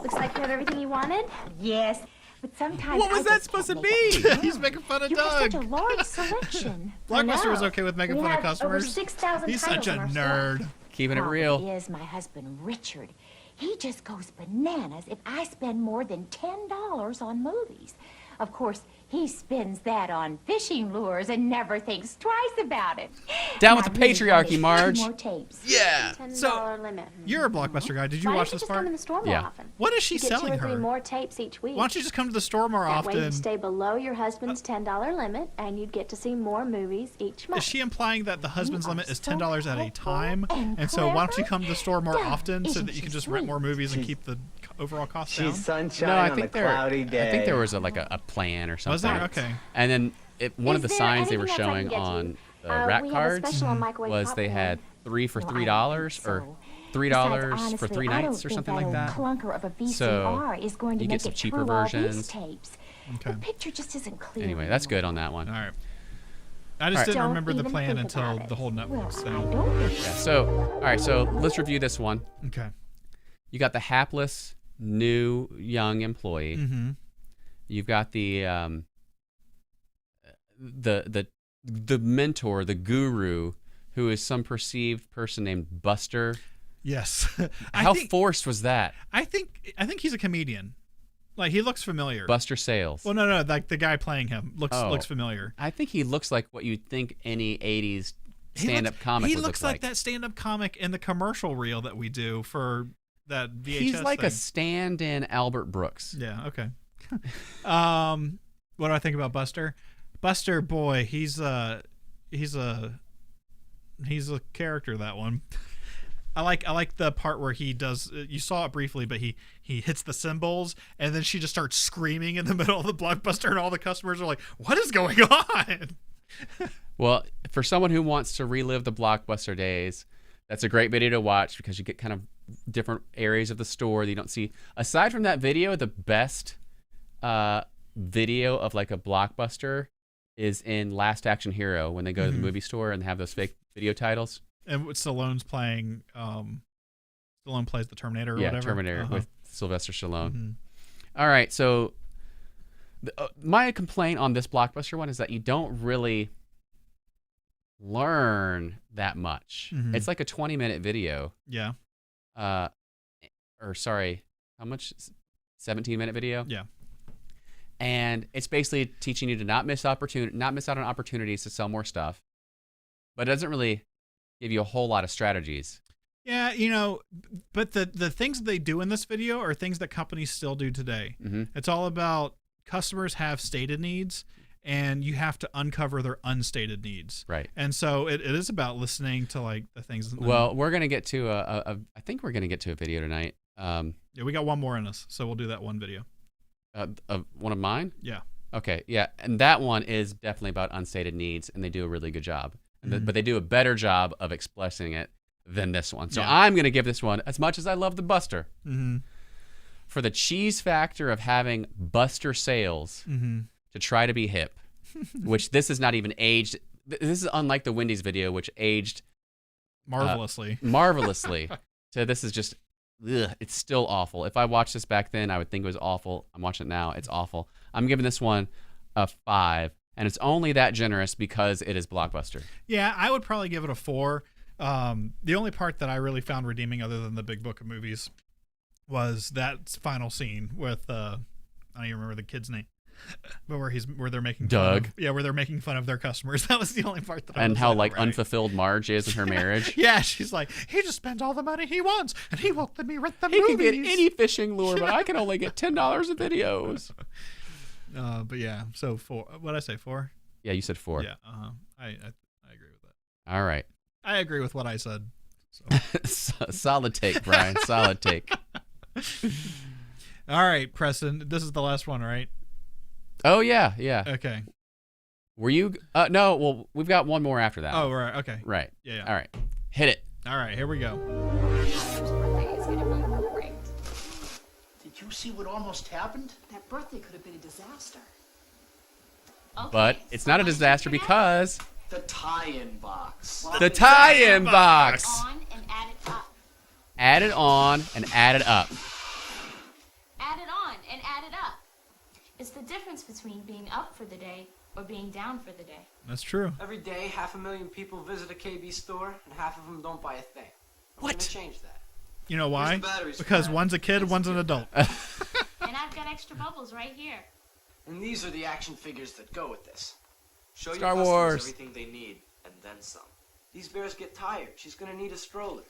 looks like you have everything you wanted? Yes, but sometimes What was I that just supposed to can't make be? up He's making fun of You have Doug. such a large selection. Blockbuster was I know. okay with making We fun of have over customers. 6,000 He's titles such a in our store. nerd. Keeping it Problem real. is my husband Richard. He just goes bananas if I spend more than $10 on movies. Of course, he spends that on fishing lures and never thinks twice about it. Down with the patriarchy, Marge. More tapes. Yeah. So, limit. you're a Blockbuster guy. Did you Why watch don't this you just come part? to the store more Yeah. often? What is she You get selling 2 or 3 her? more tapes each week. Why don't you just come to the store more That way often? you'd stay below your husband's $10 limit, and you'd get to see more movies each month. Is she implying that the husband's You limit are is so $10 at a helpful time? and So why don't you clever. come to the store more Darn, often so isn't that you can she just rent sweet? more movies and keep the overall cost down? She's sunshine No, I on think a cloudy day. I think there was a plan or something. Was there? Okay. And then one of Is the there signs they were anything else I showing can get you? on the We rack have a cards special on microwave was they popcorn. had 3 for No, I $3 don't or think so. $3 Besides, for 3 honestly, I nights or don't something think like that. Clunker of a VCR So is going to you make get some it cheaper through all these versions. tapes. Okay. The picture just isn't clear. Anyway, that's good on that one. All right. I just All right. didn't Don't remember the even plan think until about the whole it. Netflix I thing. don't think Yeah, so, all right, so let's review this one. Okay. You got the hapless new young employee. Mm-hmm. You've got the mentor, the guru, who is some perceived person named Buster. Yes. How forced was that? I think he's a comedian. Like, he looks familiar. Buster Sales. Well, no, like the guy playing him looks familiar. I think he looks like what you'd think any 80s stand-up comic He would looks look like that stand-up comic in the commercial reel that we do for that VHS He's like thing. a stand-in Albert Brooks. Yeah, okay. What do I think about Buster? Buster, boy, he's a character, that one. I like the part where he does. You saw it briefly, but he hits the cymbals, and then she just starts screaming in the middle of the Blockbuster, and all the customers are like, "What is going on?" Well, for someone who wants to relive the Blockbuster days, that's a great video to watch because you get kind of different areas of the store that you don't see. Aside from that video, the best video of like a Blockbuster is in Last Action Hero when they go to the movie store and have those fake video titles. And Stallone's playing. Stallone plays the Terminator or whatever. Terminator with Sylvester Stallone. Mm-hmm. All right, so my complaint on this Blockbuster one is that you don't really learn that much. Mhm. It's like a 20-minute video. Yeah. Or sorry, how much? 17-minute video. Yeah. And it's basically teaching you to not miss out on opportunities to sell more stuff, but it doesn't really give you a whole lot of strategies. Yeah, but the things that they do in this video are things that companies still do today. Mm-hmm. It's all about customers have stated needs, and you have to uncover their unstated needs. Right. And so it is about listening to like the things. Well, we're gonna get to I think we're gonna get to a video tonight. Yeah, we got one more in us, so we'll do that one video. One of mine? Yeah. Okay, yeah, and that one is definitely about unstated needs, and they do a really good job. But they do a better job of expressing it than this one. So I'm going to give this one, as much as I love the Buster, for the cheese factor of having Buster Sales to try to be hip, which this is not even aged. This is unlike the Wendy's video, which aged marvelously. So this is just, it's still awful. If I watched this back then, I would think it was awful. I'm watching it now. It's awful. I'm giving this one a 5. And it's only that generous because it is Blockbuster. Yeah, I would probably give it a 4. The only part that I really found redeeming, other than the big book of movies, was that final scene with I don't even remember the kid's name, but where they're making Doug. Where they're making fun of their customers. That was the only part that. And how like unfulfilled Marge is in her marriage. Yeah, she's like, he just spends all the money he wants, and he won't let me rent the movies. He can get any fishing lure, but I can only get $10 of videos. But yeah, so 4. What did I say, 4? Yeah, you said 4. Yeah, I agree with that. All right. I agree with what I said. So. Solid take, Brian. Solid take. All right, Preston. This is the last one, right? Oh yeah. Okay. Were you? No. Well, we've got one more after that. Oh right. Okay. Right. Yeah. All right. Hit it. All right. Here we go. Did you see what almost happened? That birthday could have been a disaster. But it's not a disaster because The tie-in box. the tie-in box. On and add it up. Add it on and add it up. Add it on and add it up. It's the difference between being up for the day or being down for the day. That's true. Every day, 500,000 people visit a KB store, and half of them don't buy a thing. We're gonna change that. You know why? Where's the batteries for Because that? one's a kid, one's an adult. And I've got extra bubbles right here. And these are the action figures that go with this. Show Star your customers Wars. everything they need, and then some. These bears get tired. She's gonna need a stroller.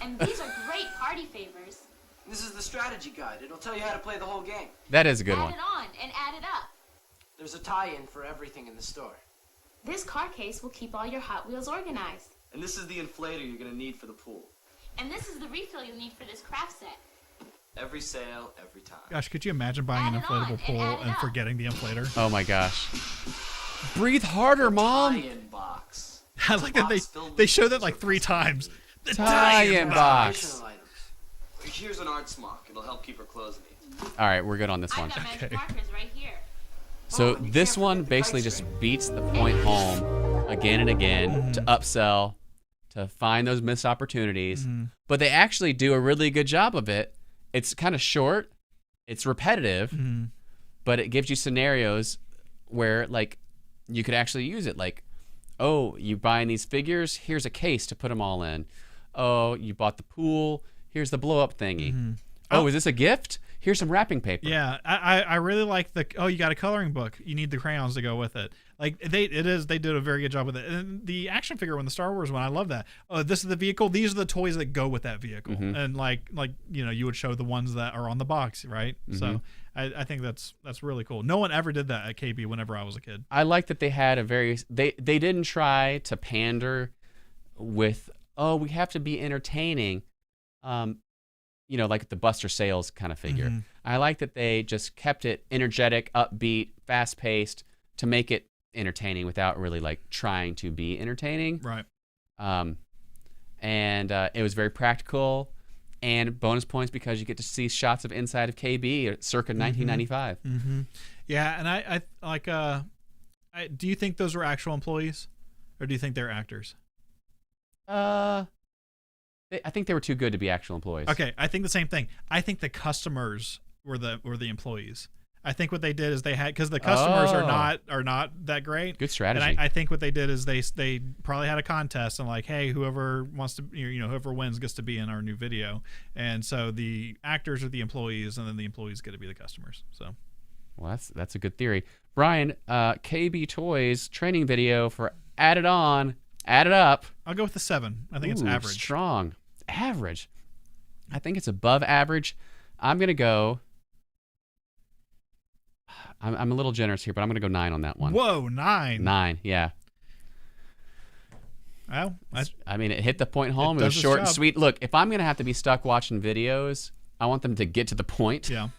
And these are great party favors. This is the strategy guide. It'll tell you how to play the whole game. That is a good Add one. it on and add it up. There's a tie-in for everything in the store. This car case will keep all your Hot Wheels organized. And this is the inflator you're gonna need for the pool. And this is the refill you'll need for this craft set. Every sale, every time. Gosh, could you imagine buying an inflatable pool and forgetting the inflator? Oh my gosh. Breathe harder, Mom. Tie-in box. I like that they show that like 3 times. The Tie-in box. Additional items. Here's an art smock. It'll help keep her clothes neat. All right, we're good on this one. I've got magic markers right here. So this one basically just beats the point home again and again to upsell, to find those missed opportunities. But they actually do a really good job of it. It's kind of short, it's repetitive, but it gives you scenarios where like you could actually use it. Like, oh, you buying these figures? Here's a case to put them all in. Oh, you bought the pool? Here's the blow up thingy. Oh, is this a gift? Here's some wrapping paper. Yeah, I really like the, oh, you got a coloring book. You need the crayons to go with it. Like they did a very good job with it. And the action figure one, the Star Wars one, I love that. Oh, this is the vehicle. These are the toys that go with that vehicle. And like you would show the ones that are on the box, right? So I think that's really cool. No one ever did that at KB whenever I was a kid. I like that they had a very they didn't try to pander with, oh, we have to be entertaining. Like the Buster Sales kind of figure. I like that they just kept it energetic, upbeat, fast-paced to make it entertaining without really like trying to be entertaining. Right. And it was very practical, and bonus points because you get to see shots of inside of KB circa 1995. Yeah, and I like. Do you think those were actual employees, or do you think they're actors? I think they were too good to be actual employees. Okay, I think the same thing. I think the customers were the employees. I think what they did is they had, because the customers are not that great. Good strategy. And I think what they did is they probably had a contest and like, hey, whoever wants to, whoever wins gets to be in our new video. And so the actors are the employees, and then the employees get to be the customers. So, well, that's a good theory. Brian, KB Toys training video for Add It On, Add It Up. I'll go with the 7. I think it's average. Strong. Average. I think it's above average. I'm gonna go. I'm a little generous here, but I'm gonna go 9 on that one. Whoa, 9. 9, yeah. Well, I mean, it hit the point home. It was short and sweet. Look, if I'm gonna have to be stuck watching videos, I want them to get to the point. Yeah.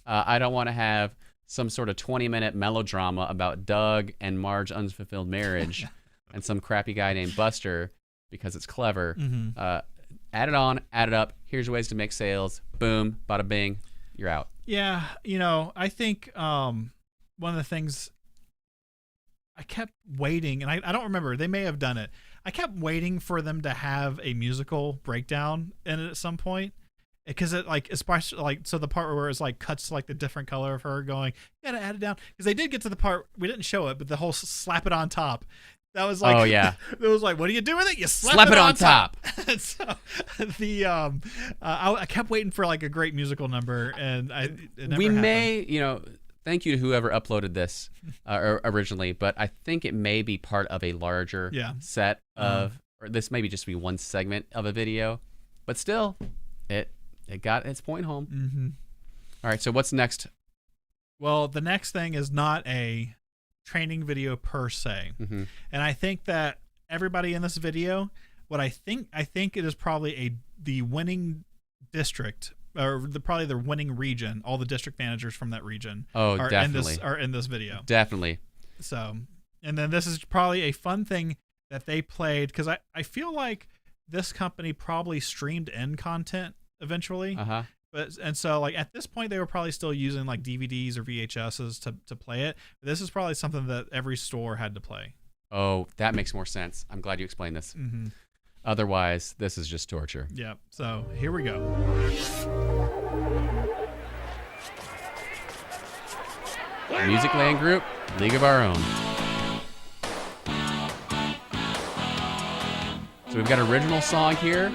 I don't want to have some sort of 20-minute melodrama about Doug and Marge's unfulfilled marriage and some crappy guy named Buster because it's clever. Add it on, add it up. Here's ways to make sales. Boom, bada bing, you're out. Yeah, I think one of the things I kept waiting, and I don't remember, they may have done it. I kept waiting for them to have a musical breakdown in it at some point, because it like, especially like, so the part where it's like cuts to like the different color of her going, you gotta add it down, because they did get to the part, we didn't show it, but the whole slap it on top. That was like, oh yeah, it was like, what do you do with it? You slap it on top. So the I kept waiting for like a great musical number, and it never happened. May, thank you to whoever uploaded this originally, but I think it may be part of a larger set of, or this may just be one segment of a video, but still, it got its point home. All right, so what's next? Well, the next thing is not a training video per se, and I think that everybody in this video, what I think it is probably the winning district, or probably the winning region. All the district managers from that region are definitely in this video. Definitely. So, and then this is probably a fun thing that they played, because I feel like this company probably streamed in content eventually. And so like at this point they were probably still using like DVDs or VHSs to play it. But this is probably something that every store had to play. Oh, that makes more sense. I'm glad you explained this. Otherwise, this is just torture. Yeah. So here we go. Musicland Group, League of Our Own. So we've got original song here,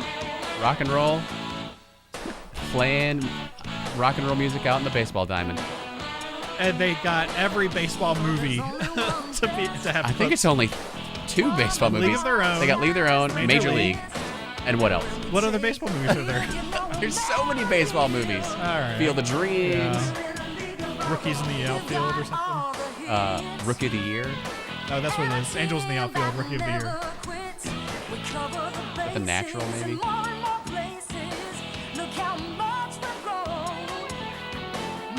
rock and roll. Playing rock and roll music out in the baseball diamond. and they got every baseball movie to have. I think it's only 2 baseball movies. League of Their Own. They got League of Their Own, Major League. And what else? What other baseball movies are there? There's so many baseball movies. All right. Field of Dreams. Yeah. Rookies in the Outfield or something. Rookie of the Year. No, that's what it is. Angels in the Outfield, Rookie of the Year. The Natural, maybe.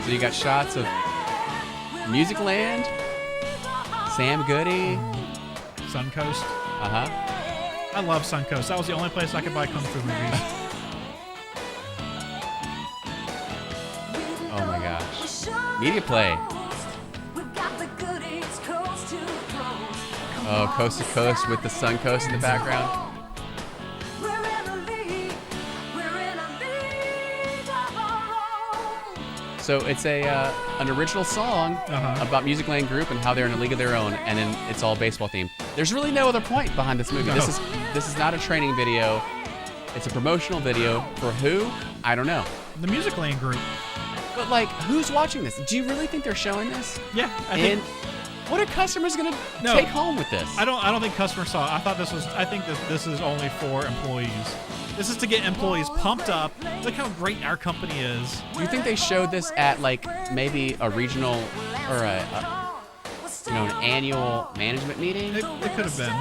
So you got shots of Musicland, Sam Goody, Suncoast. Uh-huh. I love Suncoast. That was the only place I could buy kung fu movies. Oh my gosh. Media Play. Oh, Coast to Coast with the Suncoast in the background. So it's an original song about Musicland Group and how they're in a league of their own, and then it's all baseball themed. There's really no other point behind this movie. No. This is not a training video. It's a promotional video for who? I don't know. The Musicland Group. But like, who's watching this? Do you really think they're showing this? Yeah, And what are customers gonna take home with this? I don't think customers saw it. I think this is only for employees. This is to get employees pumped up. Look how great our company is. Do you think they showed this at like maybe a regional or an annual management meeting? It could have been.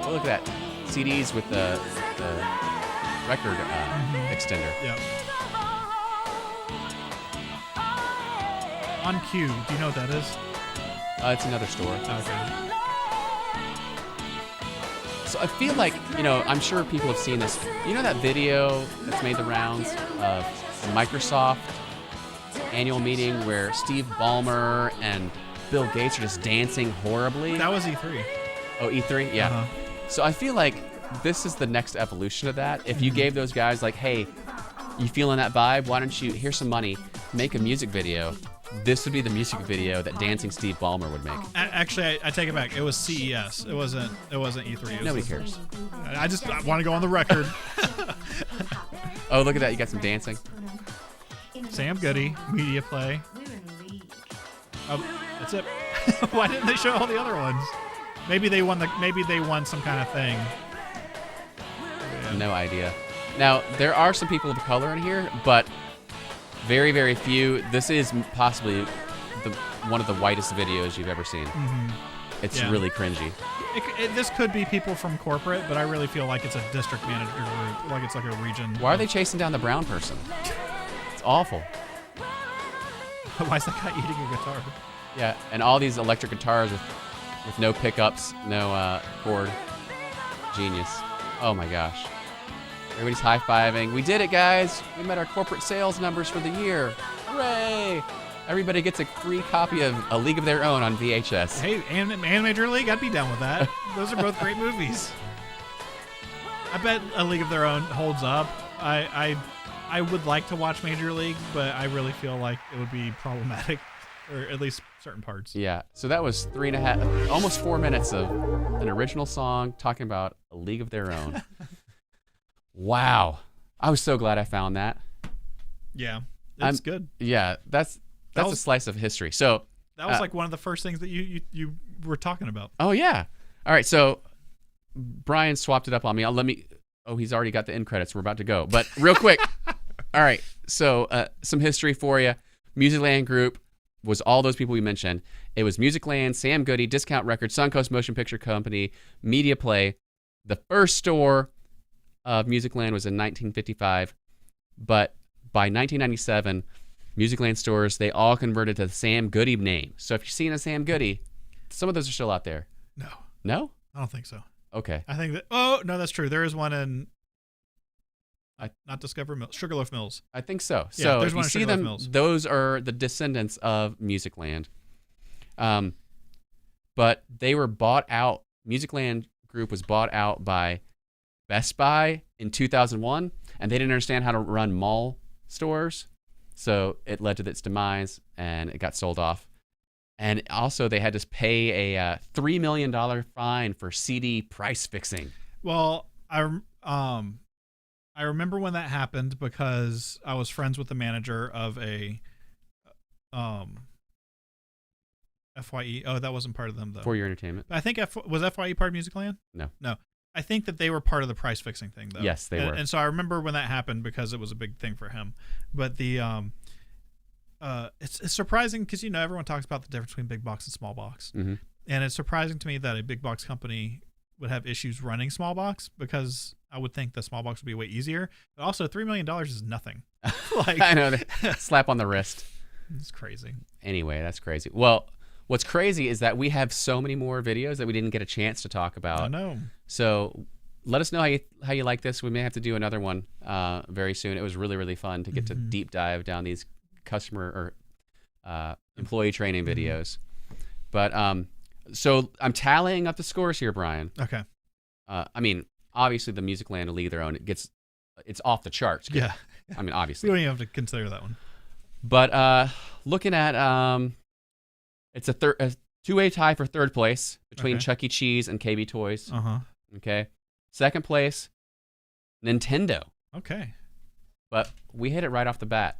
Oh, look at that. CDs with the record extender. Yep. On Cue. Do you know what that is? It's another store. Okay. So I feel like, I'm sure people have seen this. You know that video that's made the rounds of Microsoft annual meeting where Steve Ballmer and Bill Gates are just dancing horribly? That was E3. Oh, E3? Yeah. Uh-huh. So I feel like this is the next evolution of that. If you gave those guys like, hey, you feeling that vibe? Why don't you, here's some money, make a music video. This would be the music video that dancing Steve Ballmer would make. Actually, I take it back. It was CES. It wasn't E3. Nobody cares. I want to go on the record. Oh, look at that. You got some dancing. Sam Goody, Media Play. Oh, that's it. Why didn't they show all the other ones? Maybe they won some kind of thing. Yeah. No idea. Now, there are some people of color in here, but very, very few. This is possibly one of the whitest videos you've ever seen. Mm-hmm. It's really cringy. This could be people from corporate, but I really feel like it's a district manager group. Like it's like a region. Why are they chasing down the brown person? It's awful. Why is that guy eating a guitar? Yeah, and all these electric guitars with no pickups, no chord. Genius. Oh my gosh. Everybody's high-fiving. We did it, guys. We met our corporate sales numbers for the year. Hooray! Everybody gets a free copy of A League of Their Own on VHS. Hey, and Major League, I'd be down with that. Those are both great movies. I bet A League of Their Own holds up. I would like to watch Major League, but I really feel like it would be problematic, or at least certain parts. Yeah, so that was 3.5, almost 4 minutes of an original song talking about A League of Their Own. Wow. I was so glad I found that. Yeah, it's good. Yeah, that's a slice of history. So that was like one of the first things that you were talking about. Oh, yeah. All right, so Brian swapped it up on me. He's already got the end credits. We're about to go. But real quick. All right, so some history for you. Musicland Group was all those people we mentioned. It was Musicland, Sam Goody, Discount Records, Suncoast Motion Picture Company, Media Play. The first store of Musicland was in 1955, but by 1997, Musicland stores, they all converted to the Sam Goody name. So if you're seeing a Sam Goody, some of those are still out there. No. No? I don't think so. Okay. I think that, oh, no, that's true. There is one in, not Discover Mills, Sugarloaf Mills. I think so. Yeah, So there's if one you in see Sugarloaf them, Mills. those are the descendants of Musicland. But they were bought out, Musicland Group was bought out by Best Buy in 2001, and they didn't understand how to run mall stores, so it led to its demise, and it got sold off. And also, they had to pay a $3 million fine for CD price fixing. Well, I remember when that happened because I was friends with the manager of a FYE. Oh, that wasn't part of them though. For Your Entertainment. I think was FYE part of Musicland? No. I think that they were part of the price fixing thing though. Yes, they were. And so I remember when that happened because it was a big thing for him. But the it's surprising because everyone talks about the difference between big box and small box, Mm-hmm. and it's surprising to me that a big box company would have issues running small box because I would think the small box would be way easier. But also, $3 million is nothing. I know, slap on the wrist. It's crazy. Anyway, that's crazy. Well, what's crazy is that we have so many more videos that we didn't get a chance to talk about. I know. So let us know how you like this. We may have to do another one very soon. It was really, really fun to get to deep dive down these customer or employee training videos. But so I'm tallying up the scores here, Brian. Okay. I mean, obviously the Musicland will leave their own. It's off the charts. Yeah. I mean, obviously. We don't even have to consider that one. But looking at it's a two-way tie for third place between Chuck E. Cheese and KB Toys. Okay. Second place, Nintendo. Okay. But we hit it right off the bat.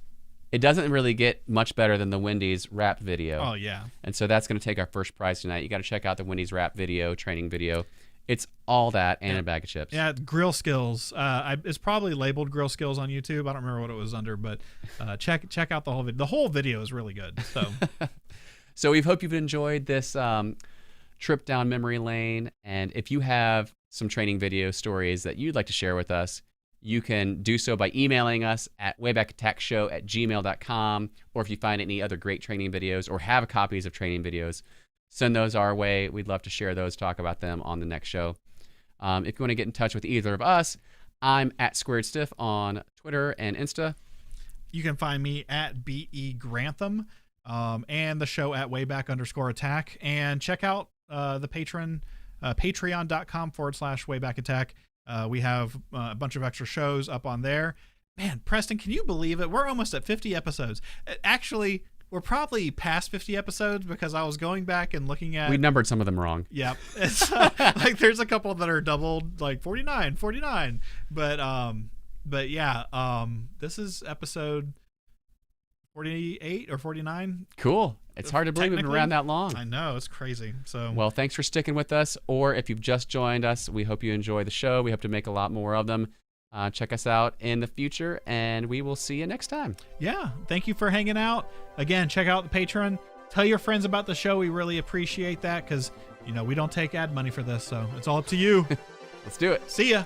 It doesn't really get much better than the Wendy's rap video. Oh, yeah. And so that's going to take our first prize tonight. You got to check out the Wendy's rap video, training video. It's all that and a bag of chips. Yeah, grill skills. It's probably labeled grill skills on YouTube. I don't remember what it was under, but check out the whole video. The whole video is really good. So, so we hope you've enjoyed this trip down memory lane. And if you have some training video stories that you'd like to share with us, you can do so by emailing us at waybackattackshow@gmail.com. Or if you find any other great training videos or have copies of training videos, send those our way. We'd love to share those, talk about them on the next show. If you want to get in touch with either of us, I'm at Squared Stiff on Twitter and Insta. You can find me at BE Grantham and the show at Wayback_Attack. And check out the Patreon, patreon.com/Wayback Attack. We have a bunch of extra shows up on there. Man, Preston, can you believe it? We're almost at 50 episodes. Actually, we're probably past 50 episodes because I was going back and looking at... We numbered some of them wrong. Yep. It's like there's a couple that are doubled, like 49. But yeah, this is episode 48 or 49. Cool. It's hard to believe we've been around that long. I know. It's crazy. So, well, thanks for sticking with us. Or if you've just joined us, we hope you enjoy the show. We hope to make a lot more of them. Check us out in the future, and we will see you next time. Yeah. Thank you for hanging out. Again, check out the Patreon. Tell your friends about the show. We really appreciate that because, we don't take ad money for this. So it's all up to you. Let's do it. See ya.